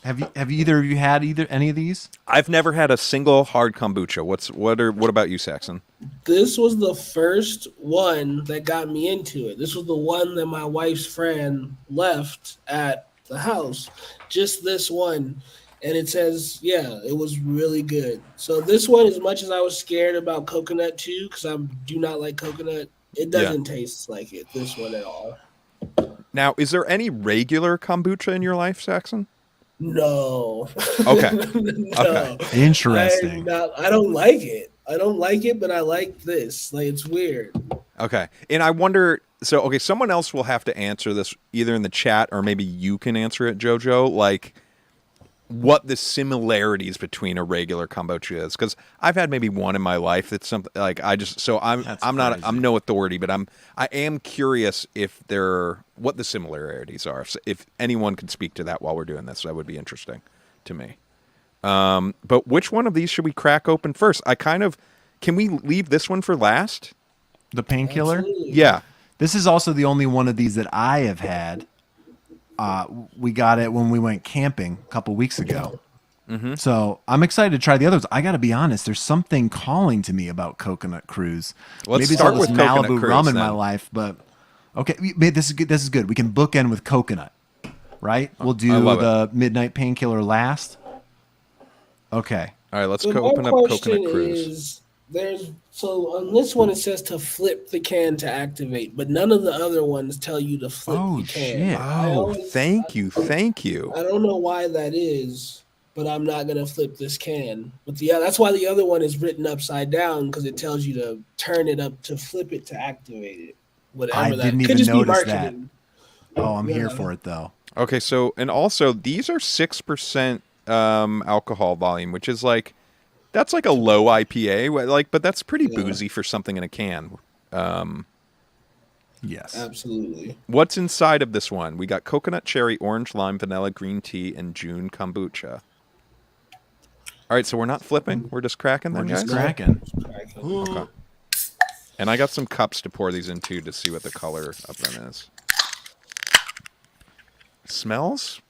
Have either of you had any of these? I've never had a single hard kombucha. What about you, Saxon? This was the first one that got me into it. This was the one that my wife's friend left at the house. Just this one. And it says, yeah, it was really good. So this one, as much as I was scared about coconut too, because I do not like coconut, it doesn't taste like it, this one at all. Now, is there any regular kombucha in your life, Saxon? No. Okay. No. Okay. Interesting. I don't like it. I don't like it, but I like this. Like, it's weird. Okay. And I wonder, someone else will have to answer this either in the chat or maybe you can answer it, JoJo, like what the similarities between a regular kombucha is, because I've had maybe one in my life that's something like I'm no authority, but I am curious what the similarities are. If anyone could speak to that while we're doing this, that would be interesting to me. But which one of these should we crack open first? Can we leave this one for last? The painkiller? Absolutely. Yeah. This is also the only one of these that I have had. We got it when we went camping a couple weeks ago. So I'm excited to try the others. I got to be honest. There's something calling to me about Coconut Cruise. Let's Maybe it's start all this with Coconut Malibu Cruise, rum in my then. life, but okay. This is good. This is good. We can bookend with coconut, right? We'll do love the Midnight Painkiller last. Okay. All right, let's So open my up question Coconut Cruise. is, so on this one it says to flip the can to activate, but none of the other ones tell you to flip Oh, the can. shit. Oh, thank you. I don't know why that is, but I'm not gonna flip this can. But that's why the other one is written upside down, because it tells you to turn it up to flip it to activate it. Whatever I that didn't could even just be notice that. marketing. Oh, I'm here Yeah. for it though. Okay, so and also these are 6% alcohol volume, which is like that's like a low IPA, like, but that's pretty boozy for something in a can. Yes. Absolutely. What's inside of this one? We got coconut, cherry, orange, lime, vanilla, green tea, and June kombucha. All right, so we're not flipping. We're just cracking We're them, just guys? cracking. Okay. And I got some cups to pour these into to see what the color of them is. Smells?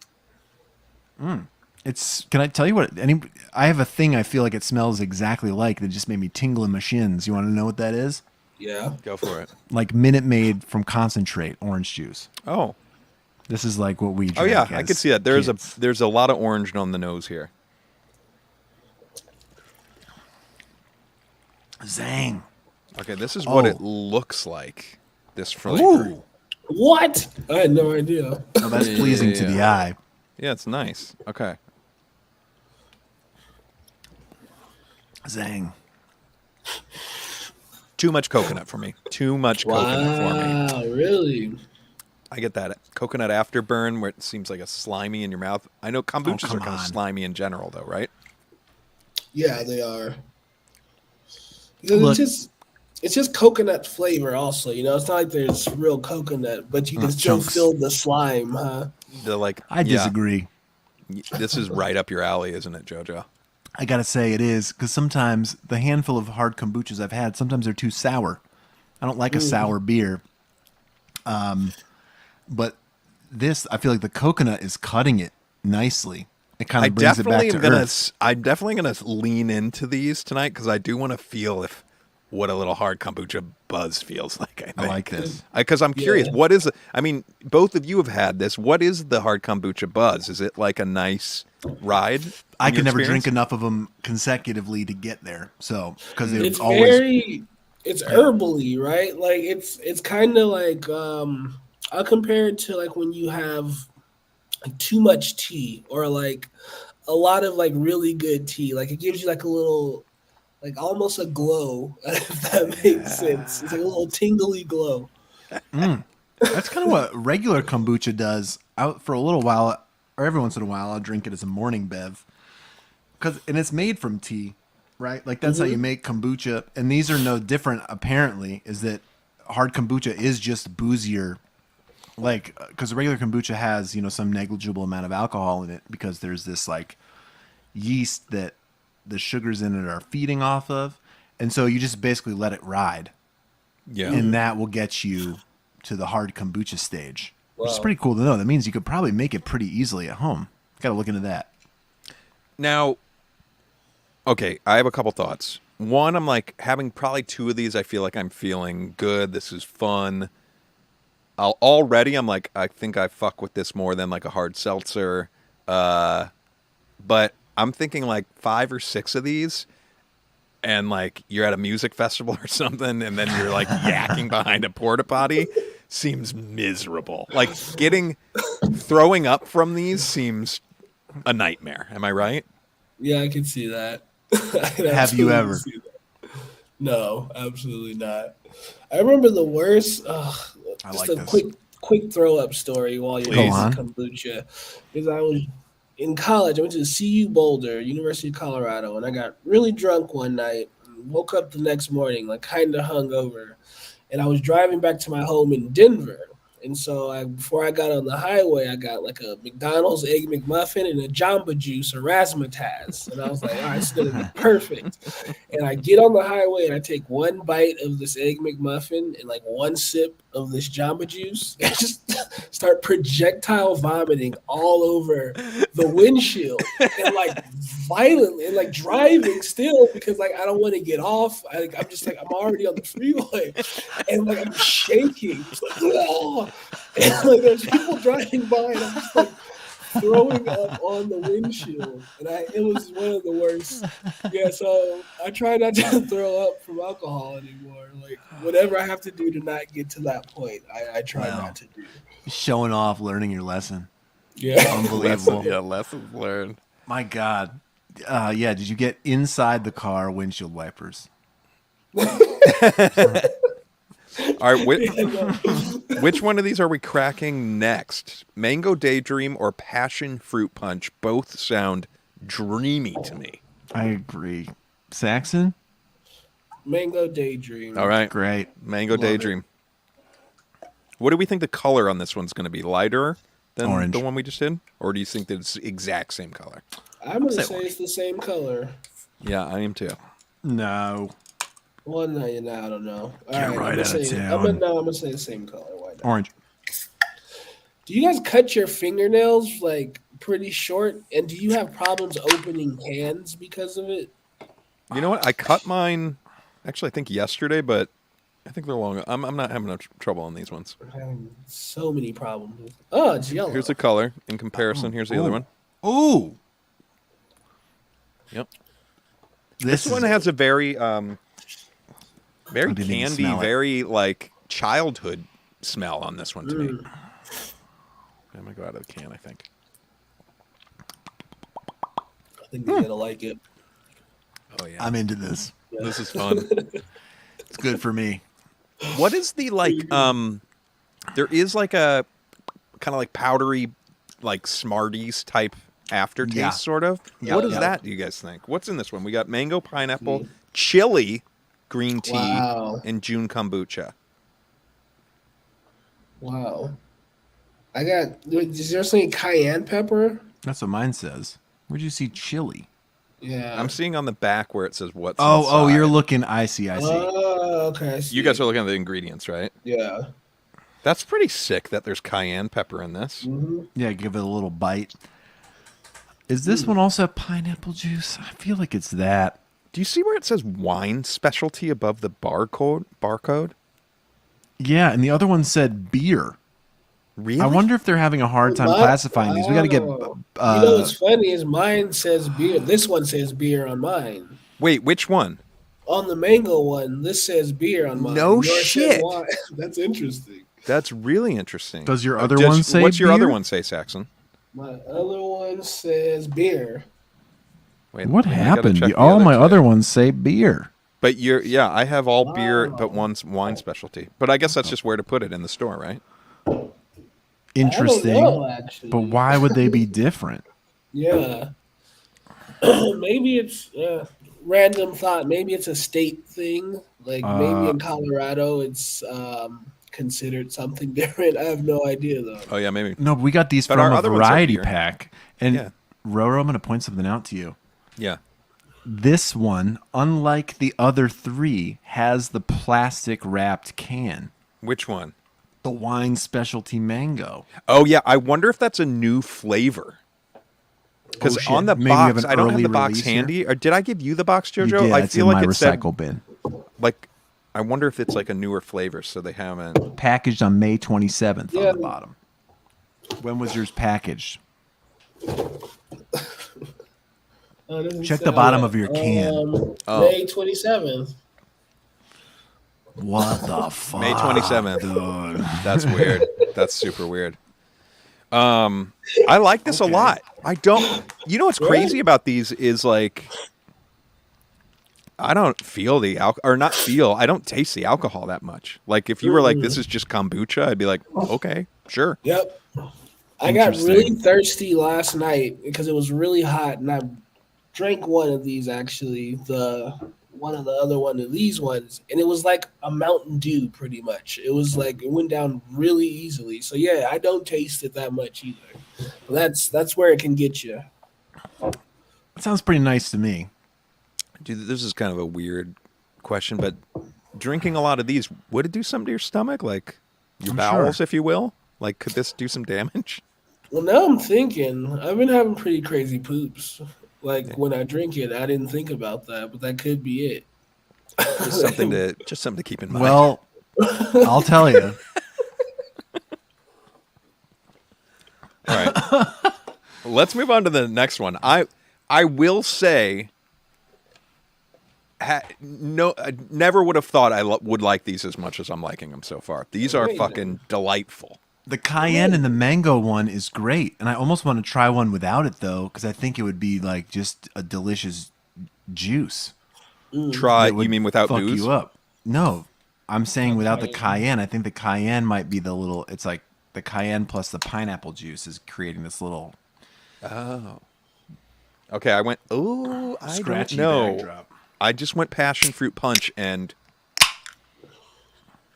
It's. Can I tell you what? I have a thing I feel like it smells exactly like that just made me tingle in my shins. You want to know what that is? Yeah. Go for it. Like Minute Maid from concentrate orange juice. Oh. This is like what we drink. Oh yeah, I as could see that. kids. There's a lot of orange on the nose here. Zang. Okay, this is what Oh. it looks like. This flavor. Ooh. What? I had no idea. Oh, that's pleasing to the eye. Yeah, it's nice. Okay. Zang. Too much coconut for me. Too much coconut for me. Wow, really? I get that coconut afterburn where it seems like a slimy in your mouth. I know kombuchas come are kind of on. slimy in general, though, right? Yeah, they are. Because Look- it's just coconut flavor also, you know? It's not like there's real coconut, but you can still chunks. feel the slime, huh? The like. I yeah, disagree. This is right up your alley, isn't it, JoJo? I gotta say it is, because sometimes the handful of hard kombuchas I've had, sometimes they're too sour. I don't like a sour beer. But this, I feel like the coconut is cutting it nicely. It kind I of brings it back definitely to am gonna. earth. I'm definitely gonna lean into these tonight because I do want to feel what a little hard kombucha buzz feels like. I think. I like this. Because I'm curious, Yeah. what is it? I mean, both of you have had this. What is the hard kombucha buzz? Is it like a nice ride? I in could your never experience? drink enough of them consecutively to get there. So, because It's they always. it's herbally, right? Like it's kind of like I'll compare it to like when you have like too much tea or like a lot of like really good tea. Like it gives you like a little like almost a glow, if that makes sense. It's like a little tingly glow. That's kind of what regular kombucha does. Out for a little while, or every once in a while, I'll drink it as a morning bev. And it's made from tea, right? Like that's how you make kombucha. And these are no different, apparently, is that hard kombucha is just boozier. Like, because regular kombucha has, some negligible amount of alcohol in it because there's this like yeast that the sugars in it are feeding off of. And so you just basically let it ride. Yeah. And that will get you to the hard kombucha stage, which is Wow. pretty cool to know. That means you could probably make it pretty easily at home. Got to look into that. Now, okay, I have a couple thoughts. One, I'm like having probably two of these. I feel like I'm feeling good. This is fun. Already, I'm like, I think I fuck with this more than like a hard seltzer. But I'm thinking like 5 or 6 of these, and like you're at a music festival or something, and then you're like yakking behind a porta potty. Seems miserable. Like throwing up from these seems a nightmare. Am I right? Yeah, I can see that. I can Have you absolutely ever? see that. No, absolutely not. I remember the worst. I Just like a this. quick throw up story while you're Go using on. kombucha. Because I was in college. I went to CU Boulder, University of Colorado, and I got really drunk one night. Woke up the next morning, like kind of hungover, and I was driving back to my home in Denver. And so before I got on the highway, I got like a McDonald's Egg McMuffin and a Jamba Juice or razzmatazz. And I was like, all right, it's going to be perfect. And I get on the highway and I take one bite of this Egg McMuffin and like one sip of this Jamba Juice and just start projectile vomiting all over the windshield and like violently and like driving still because like I don't want to get off. I'm just like I'm already on the freeway and like I'm shaking. Just like, oh. And like there's people driving by and I'm just like throwing up on the windshield, and it was one of the worst. Yeah, so I try not to throw up from alcohol anymore. Like whatever I have to do to not get to that point, I try not to do. Showing off, learning your lesson. Yeah, Unbelievable. Lessons learned. My God. Yeah, did you get inside the car windshield wipers? All right, which one of these are we cracking next? Mango Daydream or Passion Fruit Punch? Both sound dreamy to me. I agree. Saxon? Mango Daydream. All right, Great. Mango Love Daydream. What do we think the color on this one's going to be? Lighter than Orange. the one we just did? Or do you think that it's the exact same color? I'm gonna say it's the same color. Yeah, I am too. No. Well, no, I don't know. All Get right out of town. I'm gonna say the same color. Why not? Orange. Do you guys cut your fingernails like pretty short? And do you have problems opening cans because of it? You know what? I cut mine, actually, I think yesterday, but I think they're long. I'm not having much trouble on these ones. I'm having so many problems. Oh, it's yellow. Here's the color in comparison. Here's the other one. Ooh. Yep. This This one has a very very didn't even candy, smell it. very like childhood smell on this one to me. I'm gonna go out of the can, I think. I think you're gonna like it. Oh yeah, I'm into this. this is fun. It's good for me. What is the like? There is like a kind of like powdery, like Smarties type aftertaste, Yeah. sort of. Yeah, What is yeah. that? Do you guys think? What's in this one? We got mango, pineapple, chili, green tea, Wow. and June kombucha. Wow. Is there something cayenne pepper? That's what mine says. Where'd you see chili? Yeah. I'm seeing on the back where it says what's. Oh, inside. you're looking. I see. Oh, okay. I see. You guys are looking at the ingredients, right? Yeah. That's pretty sick that there's cayenne pepper in this. Mm-hmm. Yeah, give it a little bite. Is this one also pineapple juice? I feel like it's that. Do you see where it says wine specialty above the barcode? Yeah, and the other one said beer. Really? I wonder if they're having a hard time classifying these. We got to get. You know what's funny is mine says beer. This one says beer on mine. Wait, which one? On the mango one, this says beer on mine. No Yours says shit. wine. That's interesting. That's really interesting. Does your other one say What's your beer? other one say, Saxon? My other one says beer. Wait, What I gotta happened? check the All my two. other ones say beer. But I have all beer, but Wow. one's wine specialty. But I guess that's just where to put it in the store, right? Interesting. I don't know, actually. But why would they be different? Yeah. Maybe it's random thought. Maybe it's a state thing. Like maybe in Colorado it's considered something different. I have no idea though. Oh yeah, maybe. No, but we got these But from our a other ones are variety beer. pack. And Yeah. Roro, I'm going to point something out to you. Yeah. This one, unlike the other three, has the plastic wrapped can. Which one? The wine specialty mango. Oh yeah, I wonder if that's a new flavor. Because Oh, shit. on the Maybe you have box, an I don't have early the box release here? handy. Or did I give you the box, Jojo? You did. I It's feel in like my it said recycle bin. like. I wonder if it's like a newer flavor, so they haven't. Packaged on May 27th Yeah. on the bottom. When was yours packaged? It doesn't Check say the bottom that. of your can. May 27th. What the fuck? May 27th. Dude. That's weird. That's super weird. I like this a lot. I don't. You know what's crazy about these is like, I don't feel the alcohol, or not feel. I don't taste the alcohol that much. Like if you were like, this is just kombucha, I'd be like, okay, sure. Yep. I got Interesting. really thirsty last night because it was really hot, and I drank one of these actually, one of the other one of these ones, and it was like a Mountain Dew pretty much. It was like it went down really easily. So yeah, I don't taste it that much either. But that's where it can get you. That sounds pretty nice to me. Dude, this is kind of a weird question, but drinking a lot of these, would it do something to your stomach? Like, your I'm bowels, sure. if you will? Like, could this do some damage? Well, now I'm thinking. I've been having pretty crazy poops. Like when I drink it, I didn't think about that, but that could be it. Just something to keep in mind. Well, I'll tell you. All right. Let's move on to the next one. I will say, no, I never would have thought I would like these as much as I'm liking them so far. These are Amazing. fucking delightful. The cayenne and the mango one is great, and I almost want to try one without it though, because I think it would be like just a delicious juice. Try, That would you mean without fuck booze? you up? No, I'm saying without the cayenne. I think the cayenne might be the little. It's like the cayenne plus the pineapple juice is creating this little Oh. Okay, I went, oh, I scratchy don't know. backdrop. I just went passion fruit punch, and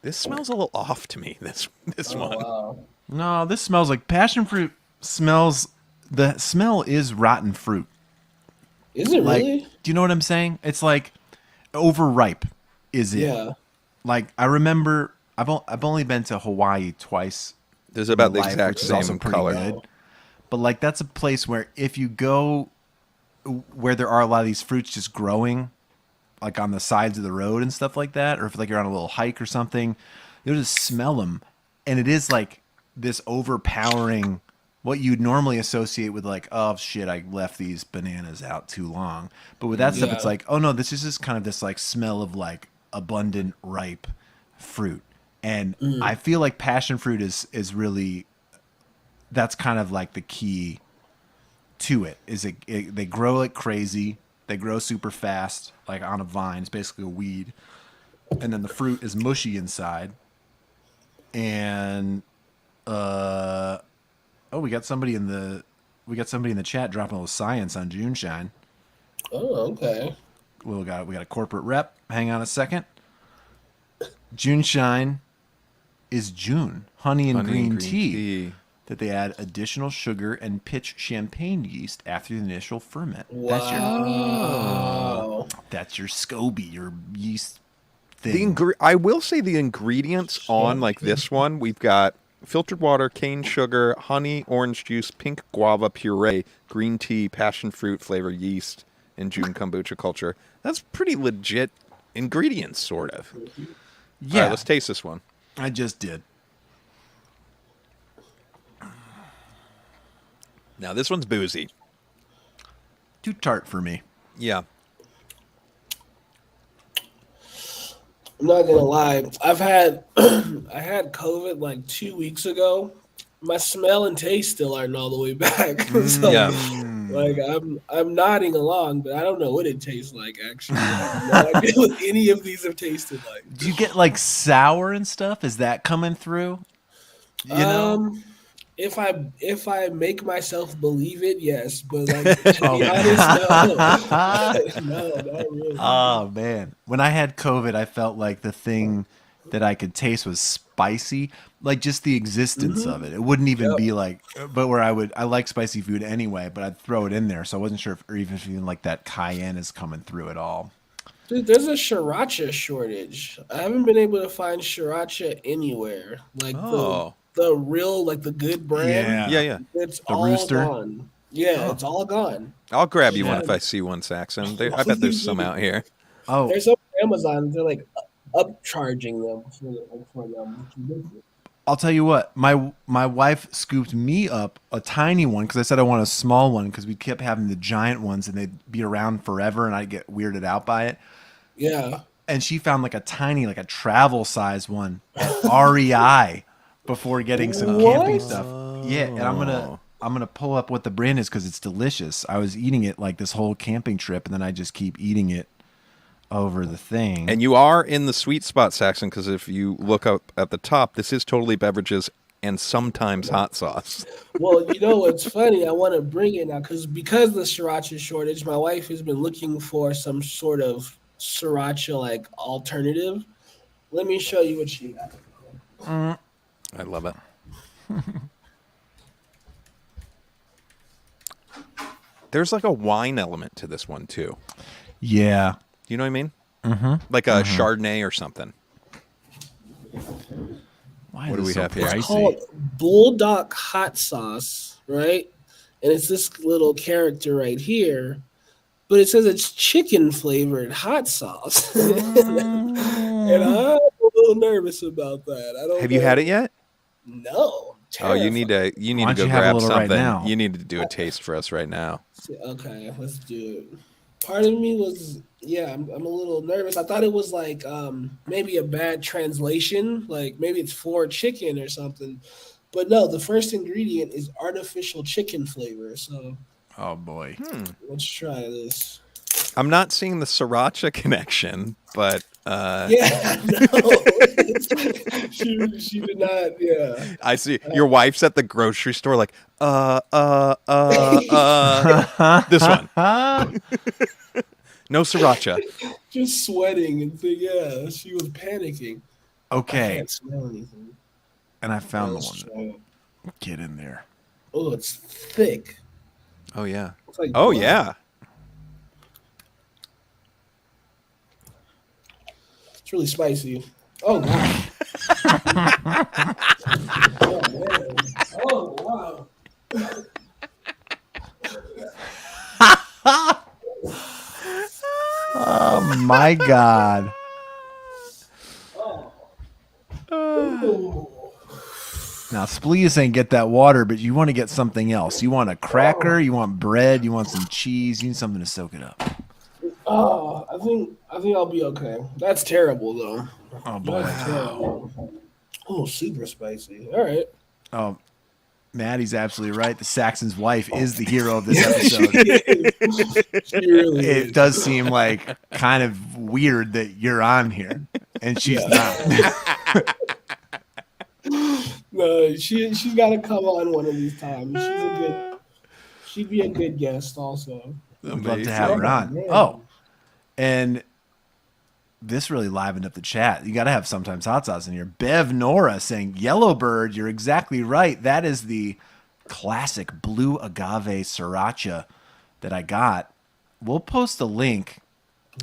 this smells a little off to me, this one. Wow. No, this smells like passion fruit. Smells. The smell is rotten fruit. Is it Like, really? do you know what I'm saying? It's like overripe. Is it? Yeah. Like I remember, I've only been to Hawaii twice. There's about the life, exact which is also same pretty color. good. But like that's a place where if you go where there are a lot of these fruits just growing like on the sides of the road and stuff like that, or if like you're on a little hike or something, you'll just smell them, and it is like this overpowering what you'd normally associate with like, oh shit, I left these bananas out too long. But with that stuff, it's Yeah. like, oh no, this is just kind of this like smell of like abundant ripe fruit. And I feel like passion fruit is really, that's kind of like the key to it. Is they grow like crazy, they grow super fast, like on a vine. It's basically a weed, and then the fruit is mushy inside. And oh, we got somebody in the chat dropping a little science on JuneShine. Oh, okay. We got a corporate rep. Hang on a second. JuneShine is June honey and green tea. That they add additional sugar and pitch champagne yeast after the initial ferment. Wow. That's your SCOBY, your yeast thing. I will say the ingredients on like this one, we've got filtered water, cane sugar, honey, orange juice, pink guava puree, green tea, passion fruit flavor, yeast, and June kombucha culture. That's pretty legit ingredients, sort of. Yeah, All right, let's taste this one. I just did. Now, this one's boozy. Too tart for me. Yeah. I'm not gonna lie. I've had I had COVID like 2 weeks ago. My smell and taste still aren't all the way back. So, Yeah. like I'm nodding along, but I don't know what it tastes like. Actually, I have no idea what any of these have tasted like. Do you get like sour and stuff? Is that coming through? You know? If I make myself believe it, yes. But like to be honest, no, no, not really. Oh man, when I had COVID, I felt like the thing that I could taste was spicy, like just the existence of it. It wouldn't even be like, but where I like spicy food anyway, but I'd throw it in there, so I wasn't sure if, or even like that cayenne is coming through at all. Dude, there's a sriracha shortage. I haven't been able to find sriracha anywhere. Like the real, like the good brand. Yeah. It's The all Rooster? gone. Yeah, it's all gone. I'll grab you one if I see one, Saxon. I bet there's some out here. Oh, There's some on Amazon. They're like upcharging them for them. I'll tell you what, my wife scooped me up a tiny one because I said I want a small one because we kept having the giant ones and they'd be around forever and I'd get weirded out by it. Yeah. And she found like a tiny, like a travel size one at REI before getting some camping stuff. Yeah, and I'm gonna pull up what the brand is because it's delicious. I was eating it like this whole camping trip, and then I just keep eating it over the thing. And you are in the sweet spot, Saxon, because if you look up at the top, this is totally beverages and sometimes hot sauce. Well, you know what's funny? I want to bring it now because of the sriracha shortage, my wife has been looking for some sort of sriracha like alternative. Let me show you what she got. I love it. There's like a wine element to this one too. Yeah. You know what I mean? Mm-hmm. Like a Chardonnay or something. Why Why What is do we it so have here? pricey? It's called Bulldog Hot Sauce, right? And it's this little character right here, but it says it's chicken flavored hot sauce, and I'm a little nervous about that. I don't Have know. you had it yet? No. Oh, you need to Why go don't you have a grab little right something. now? You need to do a taste for us right now. Okay, let's do it. Part of me was, I'm a little nervous. I thought it was like maybe a bad translation, like maybe it's for chicken or something. But no, the first ingredient is artificial chicken flavor. So Oh boy. let's try this. I'm not seeing the sriracha connection, but Yeah, no, she did not. Yeah, I see your wife's at the grocery store, like this one. No sriracha. just sweating and think. Yeah, she was panicking. I Okay, can't smell anything. and I found the Let's one. try it. Get in there. Oh, it's thick. Oh yeah. It's like Oh blood. yeah. It's really spicy. Oh wow. Oh man. Oh wow. Oh my God. Ooh. Now, Splee saying get that water, but you want to get something else. You want a cracker, you want bread, you want some cheese, you need something to soak it up. Oh, I think I'll be okay. That's terrible though. Oh boy. That's terrible. Oh, super spicy. All right. Oh, Maddie's absolutely right. The Saxon's wife is the hero of this episode. She really It is. does seem like kind of weird that you're on here and she's not. No, she's got to come on one of these times. She'd be a good guest also. I'd love to have her on. Man. Oh, and this really livened up the chat. You got to have sometimes hot sauce in here. Bev Nora saying, Yellowbird, you're exactly right. That is the classic blue agave sriracha that I got. We'll post a link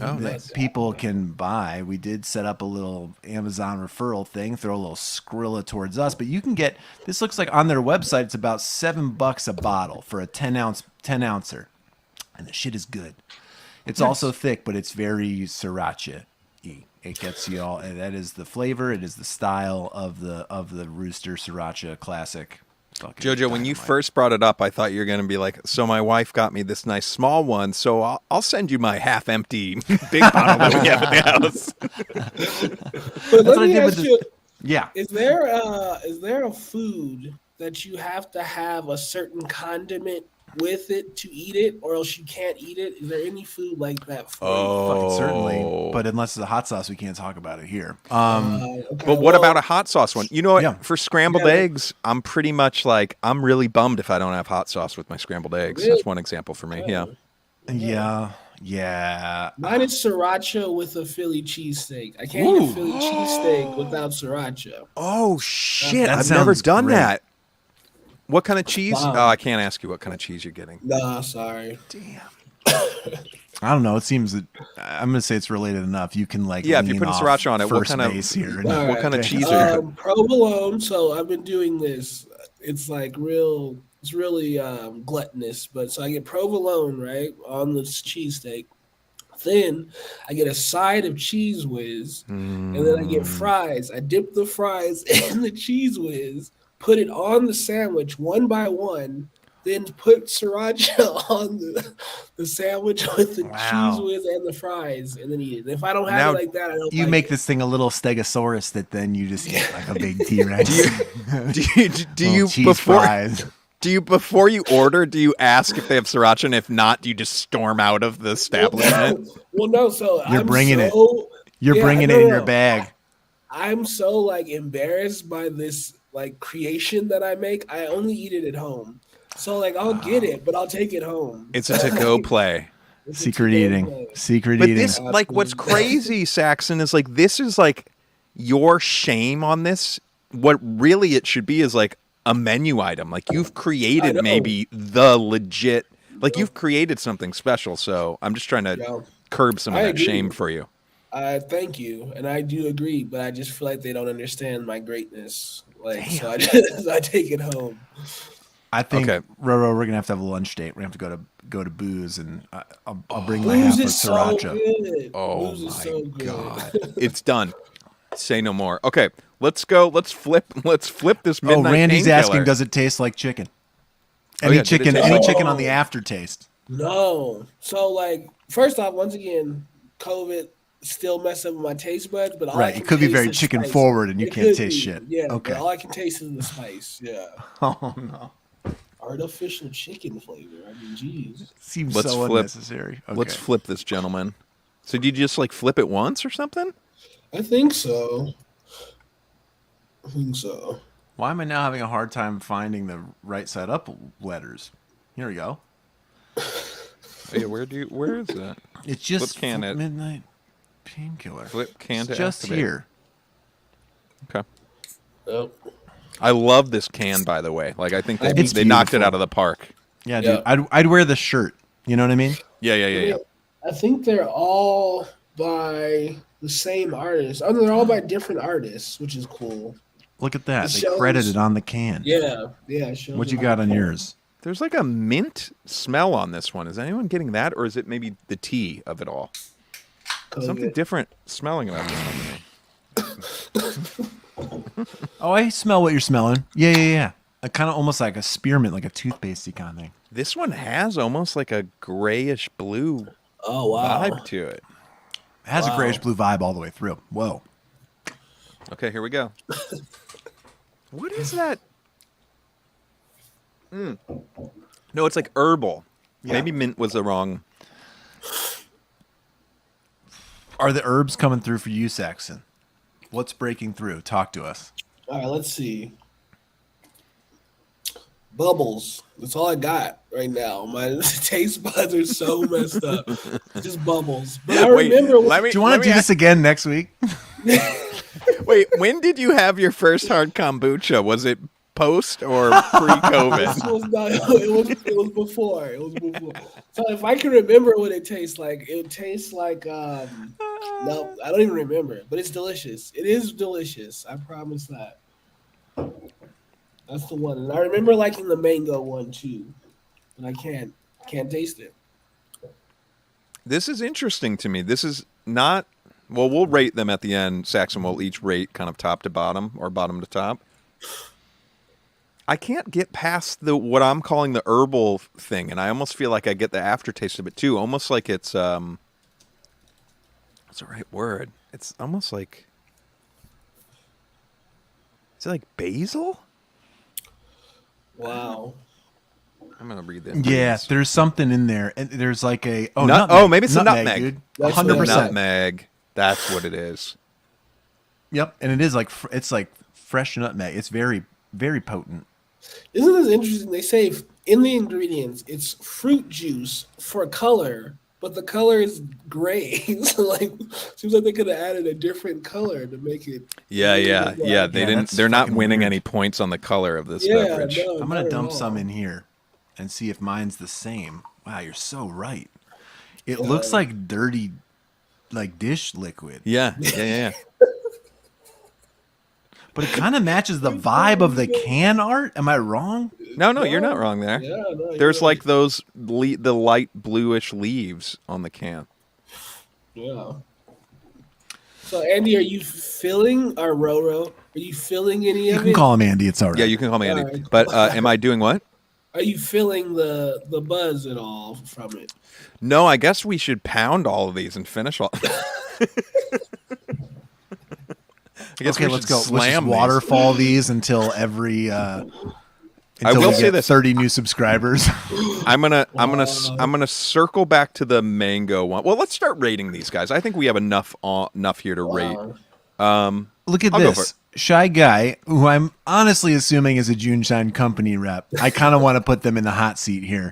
Oh, that nice. people can buy. We did set up a little Amazon referral thing, throw a little Skrilla towards us, but you can get, this looks like on their website, it's about $7 a bottle for a 10 ouncer. And the shit is good. It's also thick, but it's very sriracha-y. It gets you all, and that is the flavor. It is the style of the Rooster Sriracha classic. Fucking Jojo, when you dynamite. first brought it up, I thought you were going to be like, so my wife got me this nice small one, so I'll send you my half-empty big bottle that we have at the house. But let what I me did with ask the- you: Yeah. Is there a food that you have to have a certain condiment with it to eat it, or else you can't eat it? Is there any food like that for Fucking certainly. But unless it's a hot sauce, we can't talk about it here. you? Okay, But what well, about a hot sauce one? You know what? Yeah. For scrambled Yeah. eggs, I'm pretty much like, I'm really bummed if I don't have hot sauce with my scrambled eggs. Really? That's one example for me. Yeah. Yeah. Mine is sriracha with a Philly cheesesteak. I can't eat a Philly cheesesteak without sriracha. Oh, shit. That I've never sounds done great. that. What kind of cheese? Wow. Oh, I can't ask you what kind of cheese you're getting. Nah, sorry. I don't know. It seems that I'm gonna say it's related enough. You can like Yeah, if you're lean putting off siracha on it, what first kind of- base here. All What right. kind of cheese are you putting? Provolone. So I've been doing this. It's like real. It's really gluttonous. But so I get provolone right on this cheesesteak. Then I get a side of Cheese Whiz, and then I get fries. I dip the fries in the Cheese Whiz, put it on the sandwich one by one, then put sriracha on the sandwich with the Wow. Cheese Whiz and the fries, and then eat it. If I don't have Now, it like that, I don't. You like make it. this thing a little stegosaurus that then you just eat like a big T-Rex. Do you Little cheese before fries. before you order, do you ask if they have sriracha, and if not, do you just storm out of the establishment? Well, no. So You're I'm bringing it. so, You're Yeah, bringing no, it in no. your bag. I'm so like embarrassed by this like creation that I make. I only eat it at home. So like I'll get it, but I'll take it home. It's a to-go play. It's a Secret to-go eating. play. Secret But eating. this, like, what's crazy, Saxon, is like this is like your shame on this. What really it should be is like a menu item. Like you've I created know. maybe the legit. Like you've created something special. So I'm just trying to Yeah. curb some of I that agree. shame for you. I thank you, and I do agree, but I just feel like they don't understand my greatness. Like, so I take it home. I think Okay. Roro, we're gonna have a lunch date. We're gonna have to go to Booze, and I'll bring my half Booze of is so sriracha. good. Oh Booze is my so good. God. It's done. Say no more. Okay, let's go. Let's flip this midnight Randy's painkiller. asking, does it taste like chicken? Oh, Any yeah, did it chicken? taste Any like- chicken on the aftertaste? No. So like, first off, once again, COVID still mess up with my taste buds, but all I Right, can you could be taste very is chicken spice. forward, and you It can't could taste be, shit. Yeah. Okay. But all I can taste is the spice. Yeah. Oh no, Artificial chicken flavor. I mean, geez. seems Let's so flip. unnecessary. Okay. Let's flip this, gentleman. So did you just like flip it once or something? I think so. Why am I now having a hard time finding the right side up letters? Here we go. Oh, yeah, where is that? It's just Flip can it. midnight painkiller. Flip can It's to just activate. here. Okay. Oh. I love this can, by the way. Like I think they It's knocked it beautiful. out of the park. Yeah, Yeah. dude. I'd wear the shirt. You know what I mean? Yeah. I think they're all by the same artist. Oh, no, they're all by different artists, which is cool. Look at that. It They shows- credited on the can. Yeah. It shows What you them got all. on yours? There's like a mint smell on this one. Is anyone getting that, or is it maybe the tea of it all? Something different smelling about this one to me. Oh, I smell what you're smelling. Yeah. Kind of almost like a spearmint, like a toothpastey kind of thing. This one has almost like a grayish blue Oh, wow. vibe to it. It has a grayish blue vibe all the way through. Whoa. Okay, here we go. What is that? No, it's like herbal. Yeah. Maybe mint was the wrong. Are the herbs coming through for you, Saxon? What's breaking through? Talk to us. All right, let's see. Bubbles. That's all I got right now. My taste buds are so messed up. Just bubbles. But I Wait, remember. let me, Do you want to do this again next week? Wait, when did you have your first hard kombucha? Was it post or pre-COVID? This was not, it was before. It was before. So if I can remember what it tastes like, it tastes like no, I don't even remember. But it's delicious. It is delicious. I promise that. That's the one. And I remember liking the mango one too. But I can't taste it. This is interesting to me. This is not. Well, we'll rate them at the end. Saxon will each rate kind of top to bottom or bottom to top. I can't get past what I'm calling the herbal thing, and I almost feel like I get the aftertaste of it too. Almost like it's what's the right word? It's almost like, is it like basil? Wow. I'm gonna read this. Yeah, there's something in there. And there's like a Maybe it's a nutmeg. dude. That's what it 100%. is. Nutmeg. That's what it is. Yep, and it is like it's like fresh nutmeg. It's very, very potent. Isn't this interesting? They say in the ingredients it's fruit juice for color, but the color is gray. So like, seems like they could have added a different color to make it. Yeah. They Yeah, didn't. that's They're not fucking winning weird. any points on the color of this Yeah, beverage. no, I'm not gonna at dump all. some in here and see if mine's the same. Wow, you're so right. It looks like dirty, like dish liquid, Yeah. but it kind of matches the vibe of the can art. Am I wrong? No, you're not wrong there. Yeah, no, you're There's right. like those the light bluish leaves on the can. Yeah. So Andy, are you filling or Roro? Are you filling any You of can it? call him Andy. It's all right. Yeah, you can call me Andy. Alright. But am I doing what? Are you feeling the buzz at all from it? No, I guess we should pound all of these and finish all. I guess Okay, we let's should go. Let's just slam these. waterfall these until every. Until will we say get this. 30 new subscribers. I'm gonna circle back to the mango one. Well, let's start rating these guys. I think we have enough here to rate. Look at I'll go for this. Shy Guy, who I'm honestly assuming is a JuneShine company rep. I kind of want to put them in the hot seat here.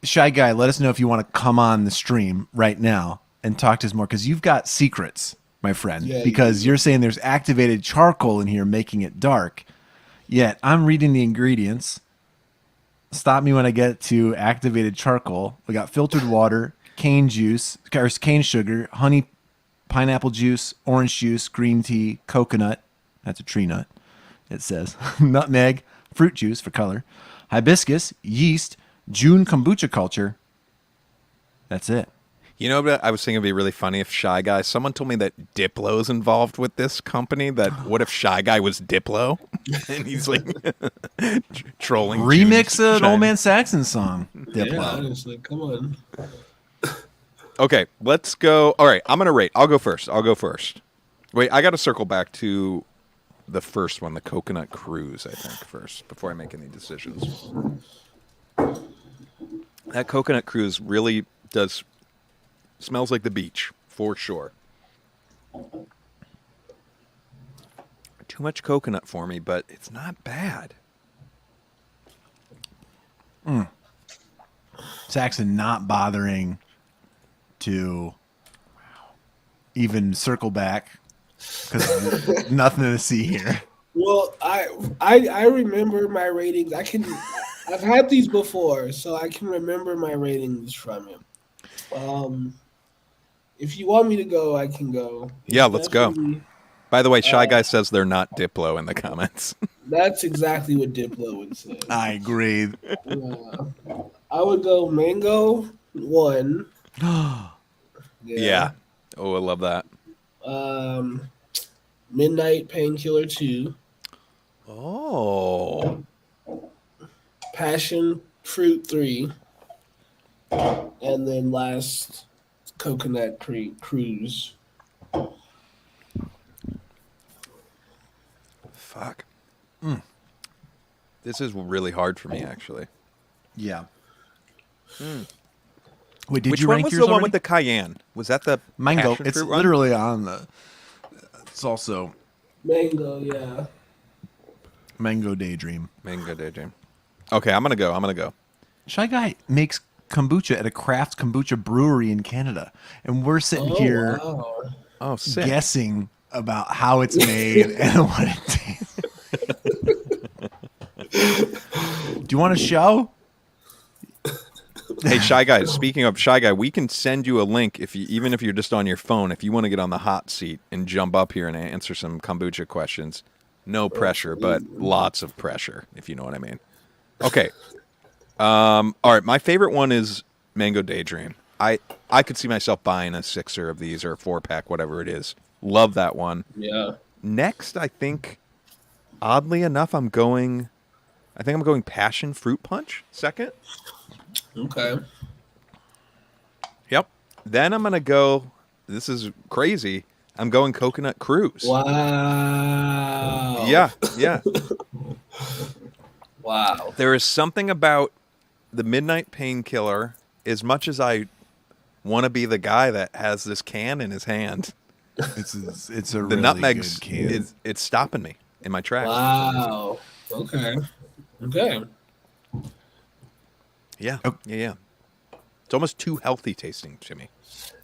Shy Guy, let us know if you want to come on the stream right now and talk to us more, because you've got secrets, my friend. Yeah, because you're saying there's activated charcoal in here making it dark. Yet I'm reading the ingredients. Stop me when I get to activated charcoal. We got filtered water, cane juice, or cane sugar, honey, pineapple juice, orange juice, green tea, coconut. That's a tree nut. It says nutmeg, fruit juice for color, hibiscus, yeast, June kombucha culture. That's it. You know what I was thinking would be really funny if Shy Guy, someone told me that Diplo's involved with this company, that what if Shy Guy was Diplo? And he's like trolling. Remix an JuneShine. Old Man Saxon song. Yeah, Diplo. honestly, come on. Okay, let's go. All right, I'm going to rate. I'll go first. Wait, I got to circle back to the first one, the Coconut Cruise, I think, first, before I make any decisions. That Coconut Cruise really smells like the beach, for sure. Too much coconut for me, but it's not bad. Saxon not bothering to even circle back because nothing to see here. Well, I remember my ratings. I've had these before, so I can remember my ratings from him. If you want me to go, I can go. Yeah, let's go. Especially- By the way, Shy Guy says they're not Diplo in the comments. That's exactly what Diplo would say. I agree. I would go Mango 1. Yeah. Oh, I love that. Midnight Painkiller 2. Oh. Passion Fruit 3. And then last Coconut Cruise. Fuck. This is really hard for me, actually. Yeah. Wait, did Which you one rank was yours the one already? with the cayenne? Was that the Mango. passion It's fruit one? literally on the. It's also Mango, yeah. Mango Daydream. Mango Daydream. Okay, I'm gonna go. Shy Guy makes kombucha at a craft kombucha brewery in Canada, and we're sitting here Wow. Oh, sick. guessing about how it's made and what it tastes. Do you want a show? Hey, Shy Guy. Speaking of Shy Guy, we can send you a link even if you're just on your phone. If you want to get on the hot seat and jump up here and answer some kombucha questions, no pressure, but lots of pressure, if you know what I mean. Okay. All right. My favorite one is Mango Daydream. I could see myself buying a 6er of these or a 4-pack, whatever it is. Love that one. Yeah. Next, I think, oddly enough, I'm going Passion Fruit Punch second. Okay. Yep. Then I'm going to go, this is crazy, I'm going Coconut Cruise. Wow. Yeah. Wow. There is something about the Midnight Painkiller, as much as I want to be the guy that has this can in his hand, It's a the really nutmeg's, good can. it's stopping me in my tracks. Wow. Okay. Yeah. Oh. Yeah. It's almost too healthy tasting to me.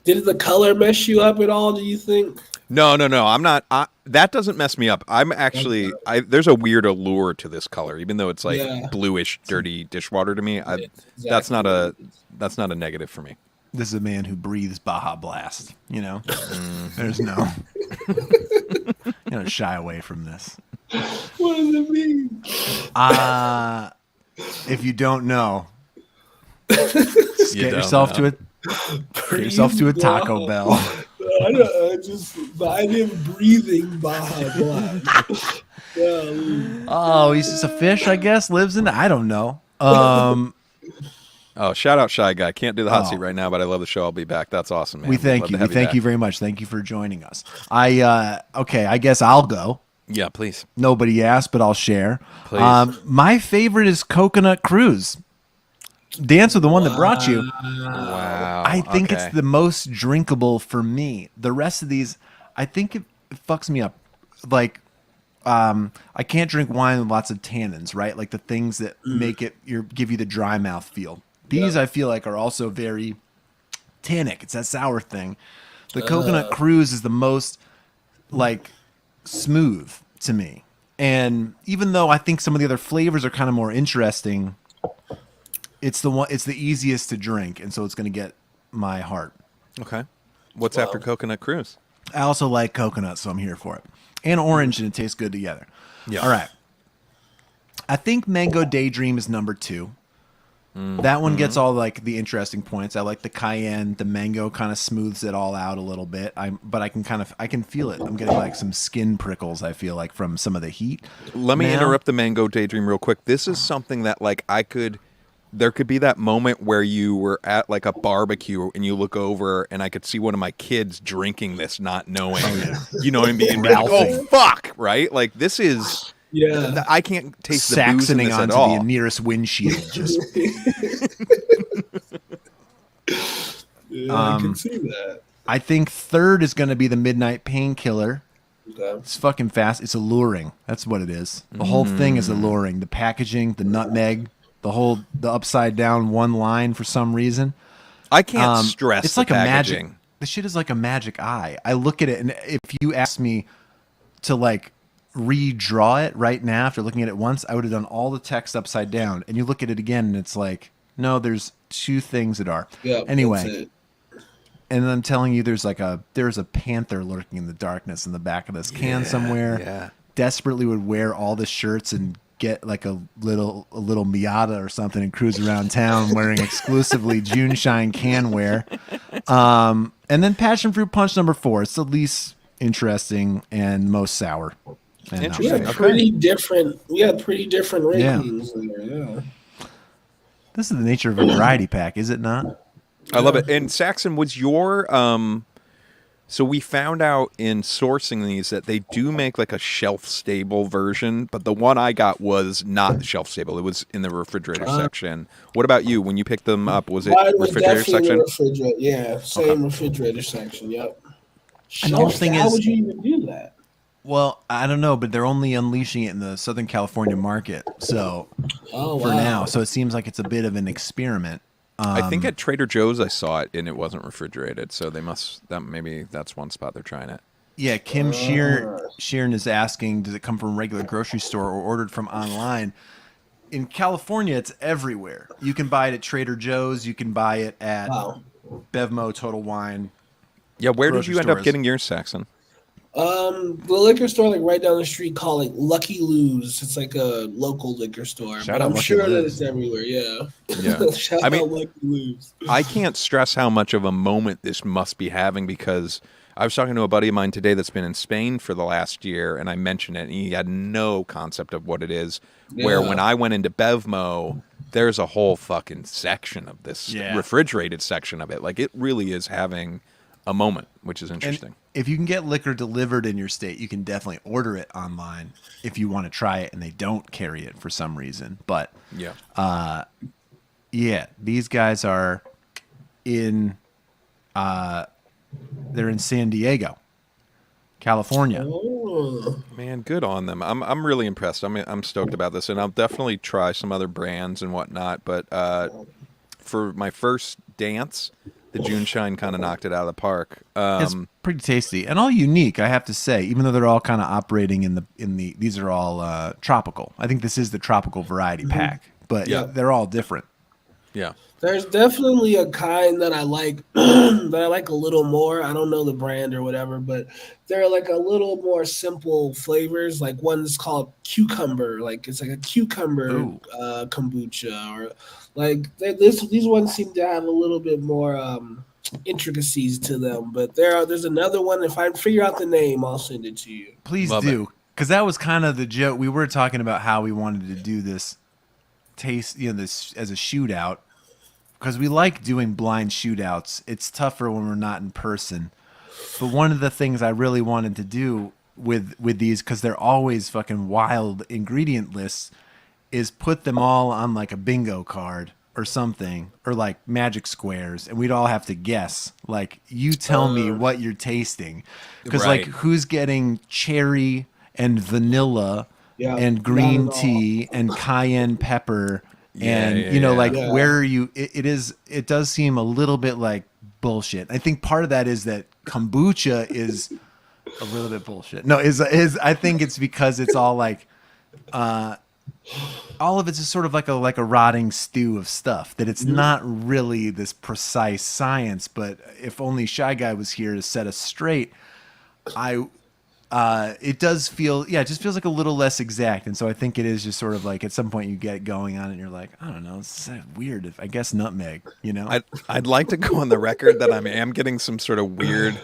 Did the color mess you up at all, do you think? No. I'm not. That doesn't mess me up. I'm actually. There's a weird allure to this color, even though it's like Yeah. bluish, dirty dishwater to me. Exactly. That's not a negative for me. This is a man who breathes Baja Blast. You know, there's no. Shy away from this. What does it mean? If you don't know, You get don't yourself know. to a Taco Bell. I didn't breathing Baja Blast. Oh, he's just a fish, I guess. Lives in. I don't know. Oh, shout out Shy Guy. Can't do the hot Oh. seat right now, but I love the show. I'll be back. That's awesome, man. We thank Love you. to We have thank back. you very much. Thank you for joining us. Okay. I guess I'll go. Yeah, please. Nobody asked, but I'll share. Please. My favorite is Coconut Cruise. Dance with the one that brought you. Wow. I think okay. it's the most drinkable for me. The rest of these, I think it fucks me up. Like, I can't drink wine with lots of tannins, right? Like the things that make it give you the dry mouth feel. These I feel like are also very tannic. It's that sour thing. The Coconut Cruise is the most like smooth to me. And even though I think some of the other flavors are kind of more interesting, it's the easiest to drink, and so it's going to get my heart. Okay. What's Wow. after Coconut Cruise? I also like coconut, so I'm here for it. And orange, and it tastes good together. Yeah. All right. I think Mango Daydream is number 2. That one gets all like the interesting points. I like the cayenne. The mango kind of smooths it all out a little bit. But I can feel it. I'm getting like some skin prickles. I feel like from some of the heat. Let me Now- interrupt the Mango Daydream real quick. This is something that like there could be that moment where you were at like a barbecue and you look over and I could see one of my kids drinking this, not knowing, you know what I mean? And be like, oh Ralphing. fuck, right? Like this is, Yeah. I can't taste the booze in Saxoning this at onto all. the nearest windshield. Just Yeah, I can see that. I think third is going to be the Midnight Painkiller. Okay. It's fucking fast. It's alluring. That's what it is. The whole thing is alluring. The packaging, the nutmeg, the upside down one line for some reason. I can't stress It's the like a magic. packaging. The shit is like a magic eye. I look at it, and if you asked me to like redraw it right now after looking at it once, I would have done all the text upside down. And you look at it again, and it's like, no, there's 2 things that are. Yeah. that's Anyway, it. and I'm telling you, there's a panther lurking in the darkness in the back of this can somewhere. Yeah. Desperately would wear all the shirts and get like a little Miata or something and cruise around town wearing exclusively JuneShine can wear. And then Passion Fruit Punch number 4. It's the least interesting and most sour. And Interesting. We had Okay. pretty different. We had pretty different Yeah. rankings in there. Yeah. this is the nature of a variety pack, is it not? I love it. And Saxon, was your so we found out in sourcing these that they do make like a shelf stable version, but the one I got was not shelf stable. It was in the refrigerator section. What about you? When you picked them up, was it Mine was refrigerator definitely section? the refrigerator. Yeah, same refrigerator section. Yep. And the whole Shelf- thing how is- would you even do that? Well, I don't know, but they're only unleashing it in the Southern California market. So Oh, for wow. now, so it seems like it's a bit of an experiment. I think at Trader Joe's I saw it and it wasn't refrigerated, so maybe that's one spot they're trying it. Yeah, Kim Sheeran is asking, does it come from a regular grocery store or ordered from online? In California, it's everywhere. You can buy it at Trader Joe's. You can buy it at Wow. Bevmo, Total Wine. Yeah, where did Grocery you end up stores. getting yours, Saxon? The liquor store like right down the street called like Lucky Lou's. It's like a local liquor store, Shout but out I'm Lucky sure that Lou's. it's everywhere. Yeah. Yeah. Shout I mean- out Lucky Lou's. I can't stress how much of a moment this must be having because I was talking to a buddy of mine today that's been in Spain for the last year, and I mentioned it, and he had no concept of what it is. Where Yeah. when I went into Bevmo, there's a whole fucking section of this Yeah. refrigerated section of it. Like it really is having a moment, which is interesting. And if you can get liquor delivered in your state, you can definitely order it online if you want to try it and they don't carry it for some reason. But Yeah. yeah, these guys are in they're in San Diego, California. Oh. Man, good on them. I'm really impressed. I'm stoked about this, and I'll definitely try some other brands and whatnot. But for my first dance, the JuneShine kind of knocked it out of the park. It's pretty tasty and all unique, I have to say. Even though they're all kind of operating in the these are all tropical. I think this is the tropical variety pack, but Yeah. they're all different. Yeah. There's definitely a kind that I like that I like a little more. I don't know the brand or whatever, but they're like a little more simple flavors. Like one's called cucumber, like it's like a cucumber Ooh. kombucha, or like these ones seem to have a little bit more intricacies to them. But there's another one. If I figure out the name, I'll send it to you. Please Love do, because that was kind of the joke. We were talking about how we wanted to do this taste, this as a shootout, because we like doing blind shootouts. It's tougher when we're not in person. But one of the things I really wanted to do with these, because they're always fucking wild ingredient lists, is put them all on like a bingo card or something, or like magic squares, and we'd all have to guess. Like, you tell me what you're tasting, because Right. like who's getting cherry and vanilla Yeah, and green not at all. tea and cayenne pepper, and yeah, like yeah. where are you? It does seem a little bit like bullshit. I think part of that is that kombucha is a little bit bullshit. No, is I think it's because it's all like all of it's just sort of like a rotting stew of stuff that it's not really this precise science. But if only Shy Guy was here to set us straight, it does feel, it just feels like a little less exact. And so I think it is just sort of like at some point you get going on it and you're like, I don't know, it's weird. I guess nutmeg, you know? I'd like to go on the record that I am getting some sort of weird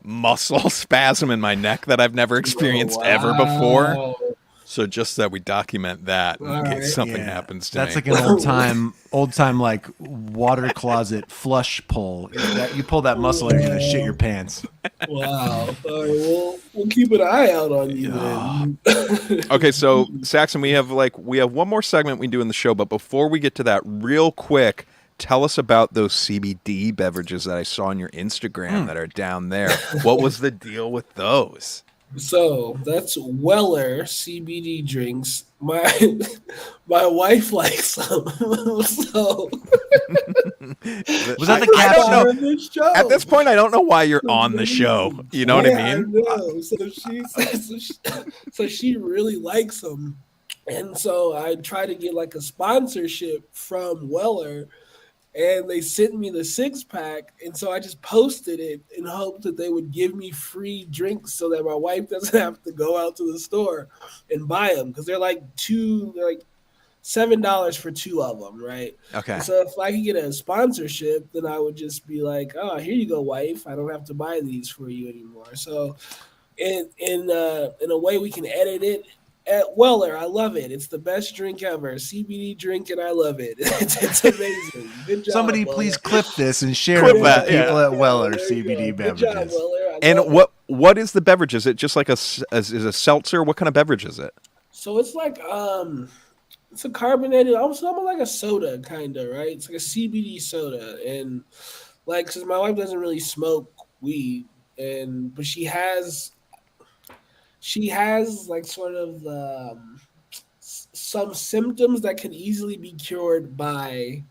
muscle spasm in my neck that I've never experienced ever before. So just that we document that in case something happens to me. That's like an old time like water closet flush pull. You pull that muscle and you're gonna shit your pants. Wow. All right, we'll keep an eye out on you then. Okay, so Saxon, we have one more segment we do in the show, but before we get to that, real quick, tell us about those CBD beverages that I saw on your Instagram that are down there. What was the deal with those? So that's Weller CBD drinks. My wife likes them. So was that the caption? At this point, I don't know why you're on the show. You know what I mean? I know. So she really likes them, and so I try to get like a sponsorship from Weller. And they sent me the 6-pack, and so I just posted it in hopes that they would give me free drinks so that my wife doesn't have to go out to the store and buy them because they're like $7 for 2 of them, right? Okay. So if I could get a sponsorship, then I would just be like, "Oh, here you go, wife. I don't have to buy these for you anymore." So, in a way, we can edit it. At Weller, I love it. It's the best drink ever. CBD drink, and I love it. It's amazing. Good job. Somebody Weller. please clip this and share it with the people at Weller CBD Good beverages. job, Weller. And what is the beverage? Is it just like is a seltzer? What kind of beverage is it? So it's like it's a carbonated, almost like a soda, kind of, right? It's like a CBD soda, and like since my wife doesn't really smoke weed, but she has like sort of some symptoms that can easily be cured by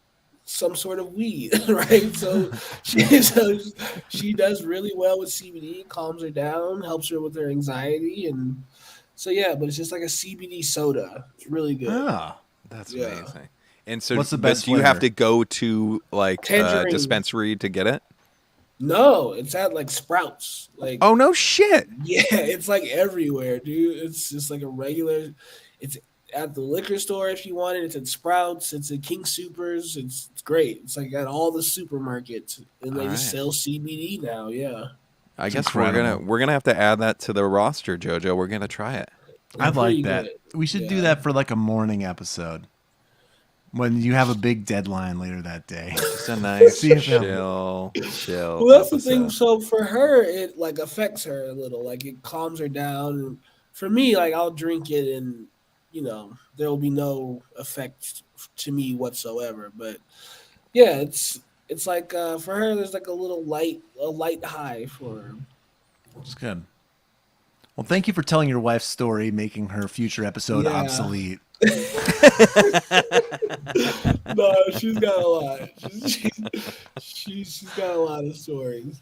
some sort of weed, right? So she does really well with CBD, calms her down, helps her with her anxiety, and so but it's just like a CBD soda. It's really good. Ah, that's amazing. And so, what's the best do you have flavor? to go to like a Tangerine. dispensary to get it? No, it's at like Sprouts. Like, oh no shit. Yeah, it's like everywhere, dude. It's just like a regular. It's at the liquor store if you want it. It's at Sprouts. It's at King Soopers. It's great. It's like at all the supermarkets, and they just sell CBD now. Yeah, I guess incredible. we're gonna have to add that to the roster, JoJo. We're gonna try it. I like pretty that. good. We should do that for like a morning episode when you have a big deadline later that day. Just a nice chill. Well, that's the thing. So for her, it like affects her a little. Like it calms her down. And for me, like I'll drink it, and there will be no effect to me whatsoever. But yeah, it's like for her, there's like a light high for her. It's good. Well, thank you for telling your wife's story, making her future episode obsolete. No, she's got a lot. She's got a lot of stories.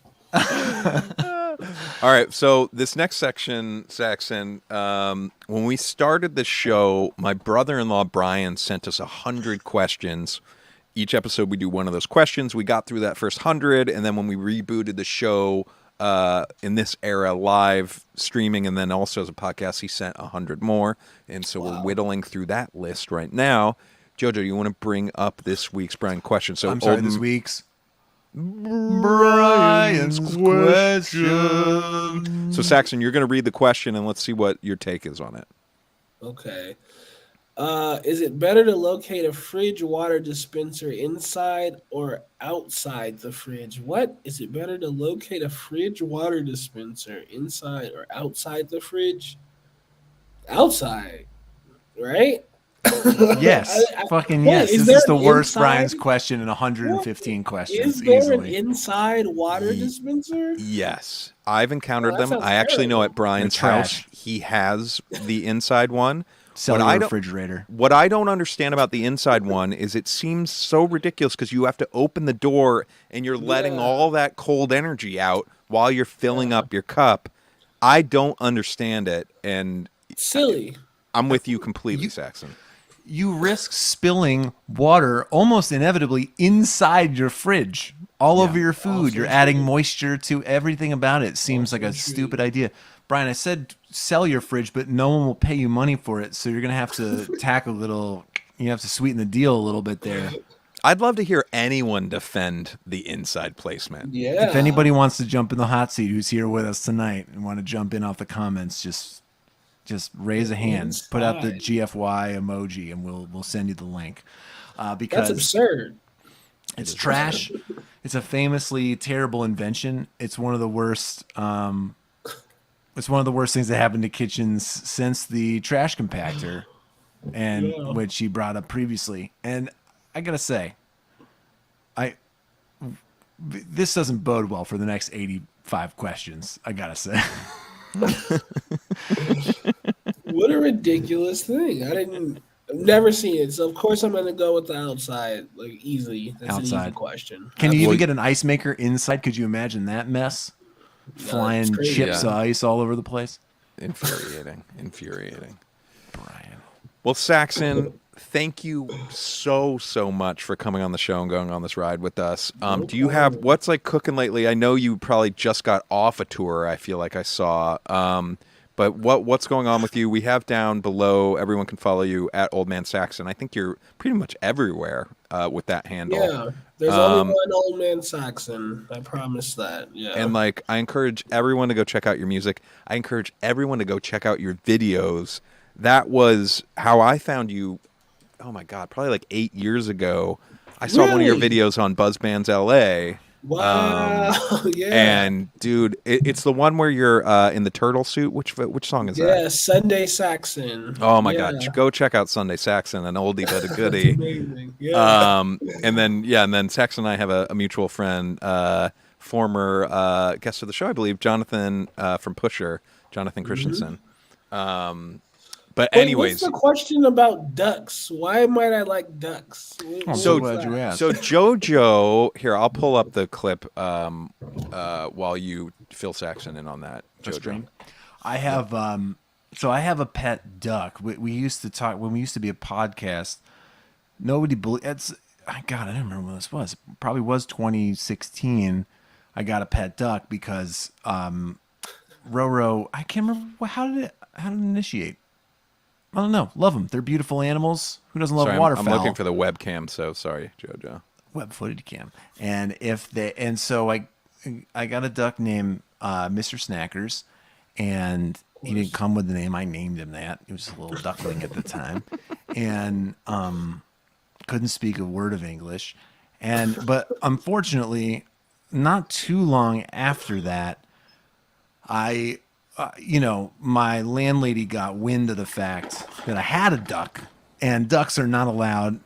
All right, so this next section, Saxon, when we started the show, my brother-in-law Brian sent us 100 questions. Each episode we do one of those questions. We got through that first 100, and then when we rebooted the show in this era live streaming and then also as a podcast, he sent 100 more. And so we're whittling through that list right now. Jojo, you want to bring up this week's Brian question? So I'm sorry, this week's Brian's question. So Saxon, you're going to read the question and let's see what your take is on it. Okay. Is it better to locate a fridge water dispenser inside or outside the fridge? What? Is it better to locate a fridge water dispenser inside or outside the fridge? Outside, right? Yes. Fucking yes. This is the worst Brian's question in 115 questions. Is there easily. an inside water dispenser? Yes. I've encountered them. sounds I actually know terrible. at Brian's They're house, trash. he has the inside one. Cellular refrigerator. What I don't understand about the inside one is it seems so ridiculous because you have to open the door and you're letting all that cold energy out while you're filling up your cup. I don't understand it, and Silly. I'm with you completely, Saxon. you risk spilling water almost inevitably inside your fridge, all over your food. Also You're adding true. moisture to everything about it. Seems like a stupid idea. Brian, I said sell your fridge, but no one will pay you money for it. So you're going to have to tack a little, you have to sweeten the deal a little bit there. I'd love to hear anyone defend the inside placement. Yeah. If anybody wants to jump in the hot seat who's here with us tonight and want to jump in off the comments, just raise a hand, put out the GFY emoji, and we'll send you the link. Because That's absurd. it's trash. It's a famously terrible invention. It's one of the worst. It's one of the worst things that happened to kitchens since the trash compactor, and which he brought up previously. And I gotta say, this doesn't bode well for the next 85 questions. I gotta say. What a ridiculous thing. I've never seen it. So of course I'm gonna go with the outside, like easily. That's an easy Outside. question. Can you even get an ice maker inside? Could you imagine that mess? Flying crazy. chips of ice all over the place. Infuriating. Brian. Well, Saxon, thank you so much for coming on the show and going on this ride with us. Do you have what's like cooking lately? I know you probably just got off a tour. I feel like I saw. But what's going on with you? We have down below. Everyone can follow you at Old Man Saxon. I think you're pretty much everywhere with that handle. Yeah. There's only one Old Man Saxon. I promise that. Yeah. And like, I encourage everyone to go check out your music. I encourage everyone to go check out your videos. That was how I found you. Oh my God, probably like 8 years ago. I saw one of your videos on Buzzbands LA. Wow. Yeah. And dude, it's the one where you're in the turtle suit. Which song is that? Yeah, Sunday Saxon. Oh my God, go check out Sunday Saxon, an oldie but a goodie. Amazing. Yeah. And then Saxon and I have a mutual friend, former guest of the show, I believe, Jonathan from Pusher, Jonathan Christensen. But anyways, what's the question about ducks? Why might I like ducks? So glad you asked. So JoJo, here, I'll pull up the clip while you fill Saxon in on that. JoJo. I have I have a pet duck. We used to talk when we used to be a podcast. Nobody it's God, I don't remember when this was. It probably was 2016. I got a pet duck because Roro, I can't remember how did it initiate. I don't know. Love them. They're beautiful animals. Who doesn't love waterfowl? I'm looking for the webcam, so sorry, JoJo. Web footage cam. So I got a duck named Mr. Snackers, and he didn't come with the name. I named him that. He was a little duckling at the time, and couldn't speak a word of English. But unfortunately, not too long after that, my landlady got wind of the fact that I had a duck, and ducks are not allowed.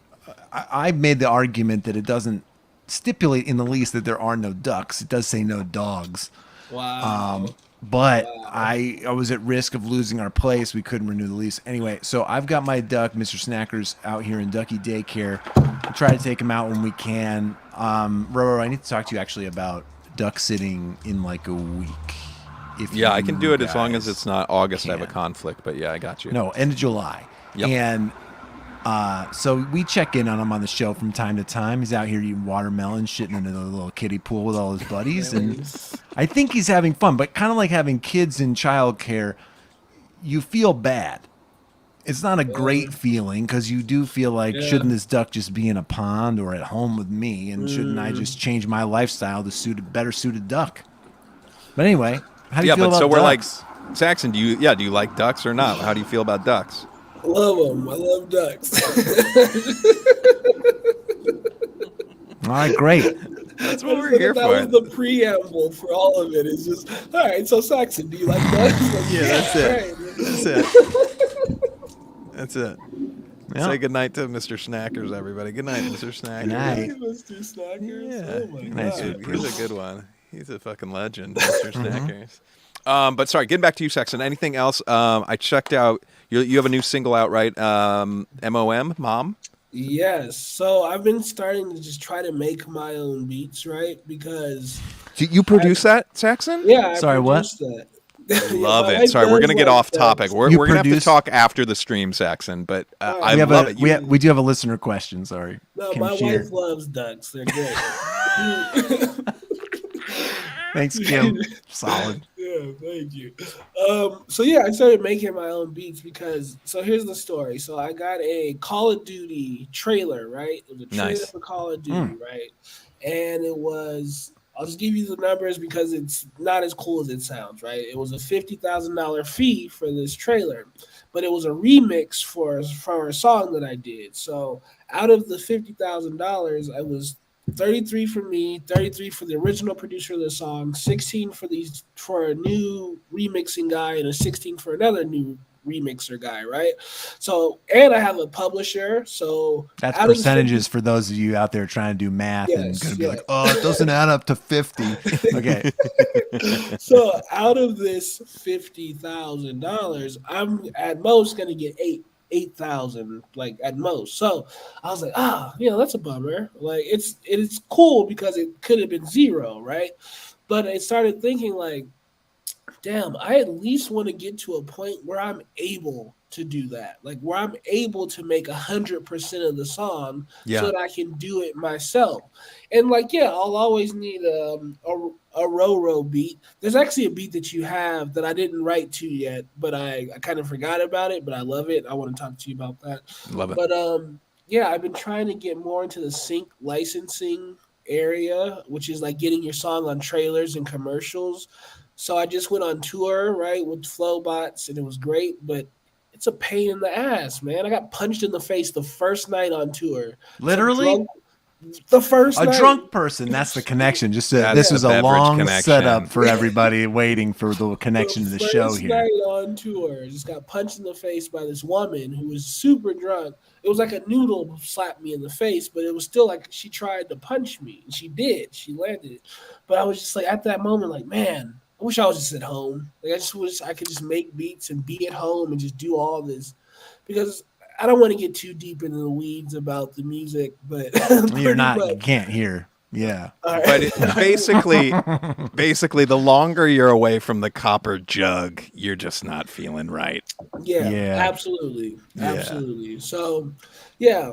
I made the argument that it doesn't stipulate in the lease that there are no ducks. It does say no dogs. Wow. But I was at risk of losing our place. We couldn't renew the lease. Anyway, so I've got my duck, Mr. Snackers, out here in Ducky Daycare. We try to take him out when we can. Roro, I need to talk to you actually about duck sitting in like a week. I can do it as long as it's not August. I have a conflict, but yeah, I got you. No, end of July. Yep. And so we check in on him on the show from time to time. He's out here eating watermelon, shitting in a little kiddie pool with all his buddies. And I think he's having fun, but kind of like having kids in childcare, you feel bad. It's not a great feeling because you do feel like, shouldn't this duck just be in a pond or at home with me? And shouldn't I just change my lifestyle to better suit a duck? But anyway, how do you feel about so we're ducks? like, Saxon, do you like ducks or not? How do you feel about ducks? Love them. I love ducks. All right, great. That's what we're here for. That was the preamble for all of it. It's just, all right, so Saxon, do you like ducks? Like, That's it. Right. That's it. That's it. Yeah. Say goodnight to Mr. Snackers, everybody. Good night, Mr. Snackers. Good night. Mr. Snackers. Yeah. Oh my Nice. God. He's a good one. He's a fucking legend, Mr. Snackers. But sorry, getting back to you, Saxon. Anything else? I checked out. You have a new single out, right? MOM, Mom. Yes. So I've been starting to just try to make my own beats, right? Because You produce that, Saxon? yeah, I Sorry, what? produced that. Love my it. wife Sorry, we're does gonna get like off topic. ducks. We're You gonna have to produce- talk after the stream, Saxon. But I we have love it. we do have a listener question. Sorry. No, Kim my Shear. wife loves ducks. They're great. Thanks, Kim. Solid. Yeah, thank you. So yeah, I started making my own beats because here's the story. So I got a Call of Duty trailer, right? It was a trailer Nice. for Call of Duty, right? And it was, I'll just give you the numbers because it's not as cool as it sounds, right? It was a $50,000 fee for this trailer, but it was a remix for a song that I did. So out of the $50,000, I was 33 for me, 33 for the original producer of the song, 16 for a new remixing guy, and a 16 for another new remixer guy, right? So, and I have a publisher. So That's out of the percentages for those of you out there trying to do math and Yes, going to be yeah. like, oh, it doesn't add up to 50. Okay. So out of this $50,000, I'm at most gonna get 8,000, like at most. So I was like, that's a bummer. Like it's cool because it could have been zero, right? But I started thinking like, damn, I at least want to get to a point where I'm able to do that, like where I'm able to make 100% of the song, so that I can do it myself. And like, yeah, I'll always need a Roro beat. There's actually a beat that you have that I didn't write to yet, but I kind of forgot about it, but I love it. I want to talk to you about that. Love it. But yeah, I've been trying to get more into the sync licensing area, which is like getting your song on trailers and commercials. So I just went on tour, right, with Flowbots, and it was great, but it's a pain in the ass, man. I got punched in the face the first night on tour. Literally? The first A night. drunk person. That's the connection. Just That's this the was a beverage long connection. setup for everybody waiting for the connection to the show First here. night on tour, just got punched in the face by this woman who was super drunk. It was like a noodle slapped me in the face, but it was still like she tried to punch me, and she did. She landed it, but I was just like at that moment, like, man, I wish I was just at home. Like I just wish I could just make beats and be at home and just do all this, because I don't want to get too deep into the weeds about the music, but You're not. much. You can't hear. Yeah. All right. But basically, the longer you're away from the copper jug, you're just not feeling right. Yeah, absolutely. So, yeah,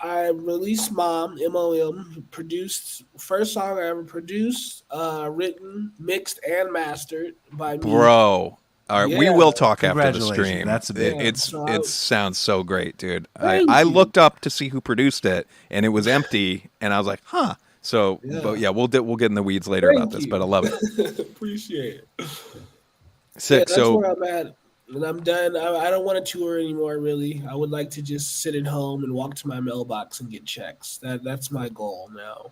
I released MOM, produced first song I ever produced, written, mixed, and mastered by me. Bro. All right, we Yeah. will talk after the Congratulations. stream. That's a big- It sounds so great, dude. Thank I you. looked up to see who produced it, and it was empty, and I was like, huh. So, Yeah. but yeah, we'll get in the weeds later Thank about this, you. but I love it. Appreciate it. Sick. That's So, where I'm at. And I'm done. I don't want to tour anymore, really. I would like to just sit at home and walk to my mailbox and get checks. That's my goal now.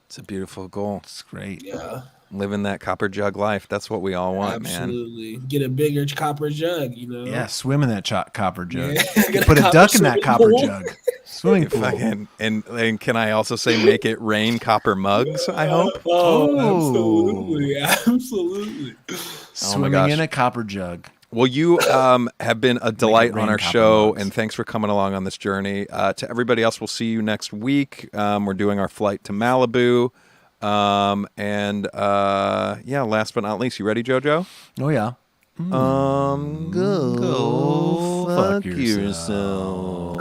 it's a beautiful goal. It's great. Yeah, Living that copper jug life. That's what we all want, man. absolutely. Get a bigger copper jug, you know? Yeah, swim in that copper jug. Yeah. Get Put a copper duck in that swimming copper pool. jug. Swimming pool. Fucking, and can I also say make it rain copper mugs, I hope? Oh, absolutely. Swimming gosh. in a copper jug. Well, you have been a delight rain on our copper show, mugs. and thanks for coming along on this journey. To everybody else, we'll see you next week. We're doing our flight to Malibu. Yeah, last but not least, you ready, JoJo? Oh, yeah. Go fuck yourself.